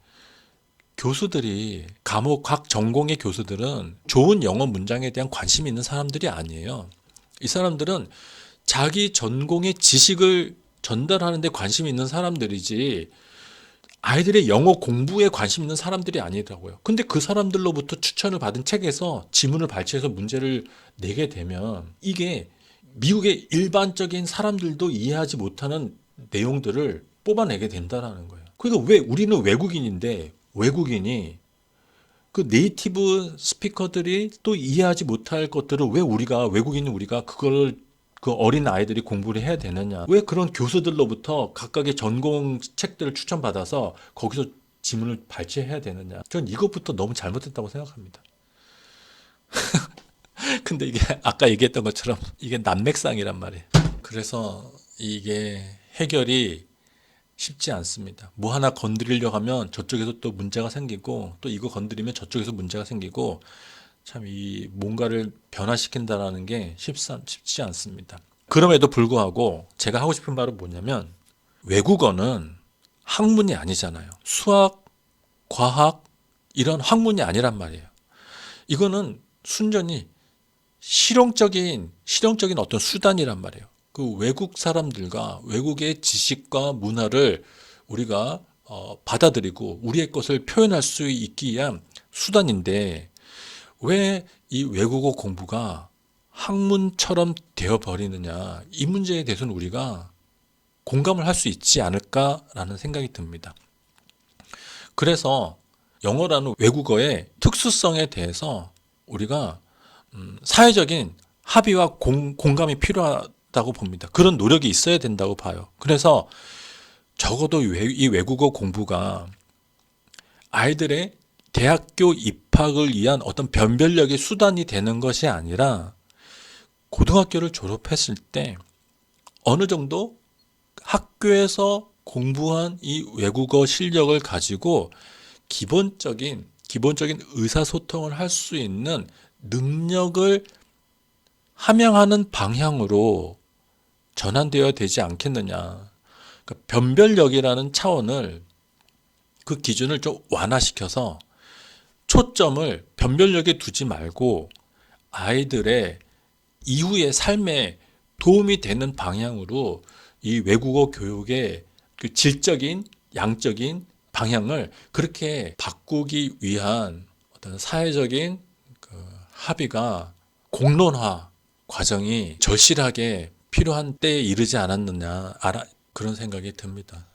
교수들이 각 전공의 교수들은 좋은 영어 문장에 대한 관심이 있는 사람들이 아니에요. 이 사람들은 자기 전공의 지식을 전달하는 데 관심이 있는 사람들이지 아이들의 영어 공부에 관심 있는 사람들이 아니더라고요. 근데 그 사람들로부터 추천을 받은 책에서 지문을 발췌해서 문제를 내게 되면 이게 미국의 일반적인 사람들도 이해하지 못하는 내용들을 뽑아내게 된다라는 거예요. 그러니까 왜 우리는 외국인인데 외국인이 그 네이티브 스피커들이 또 이해하지 못할 것들을 왜 외국인인 우리가 그걸 그 어린 아이들이 공부를 해야 되느냐. 왜 그런 교수들로부터 각각의 전공 책들을 추천받아서 거기서 지문을 발췌해야 되느냐. 전 이것부터 너무 잘못됐다고 생각합니다. 근데 이게 아까 얘기했던 것처럼 이게 난맥상이란 말이에요. 그래서 이게 해결이 쉽지 않습니다. 뭐 하나 건드리려고 하면 저쪽에서 또 문제가 생기고 또 이거 건드리면 저쪽에서 문제가 생기고 참 이 뭔가를 변화시킨다라는 게 쉽지 않습니다. 그럼에도 불구하고 제가 하고 싶은 말은 뭐냐면 외국어는 학문이 아니잖아요. 수학, 과학 이런 학문이 아니란 말이에요. 이거는 순전히 실용적인 어떤 수단이란 말이에요. 그 외국 사람들과 외국의 지식과 문화를 우리가 받아들이고 우리의 것을 표현할 수 있기 위한 수단인데 왜 이 외국어 공부가 학문처럼 되어버리느냐. 이 문제에 대해서는 우리가 공감을 할 수 있지 않을까라는 생각이 듭니다. 그래서 영어라는 외국어의 특수성에 대해서 우리가 사회적인 합의와 공감이 필요하다고 봅니다. 그런 노력이 있어야 된다고 봐요. 그래서 적어도 이 외국어 공부가 아이들의 대학교 입학을 위한 어떤 변별력의 수단이 되는 것이 아니라 고등학교를 졸업했을 때 어느 정도 학교에서 공부한 이 외국어 실력을 가지고 기본적인 의사소통을 할 수 있는 능력을 함양하는 방향으로 전환되어야 되지 않겠느냐. 그러니까 변별력이라는 차원을 그 기준을 좀 완화시켜서 초점을 변별력에 두지 말고 아이들의 이후의 삶에 도움이 되는 방향으로 이 외국어 교육의 그 질적인 양적인 방향을 그렇게 바꾸기 위한 어떤 사회적인 그 합의가 공론화 과정이 절실하게 필요한 때에 이르지 않았느냐 그런 생각이 듭니다.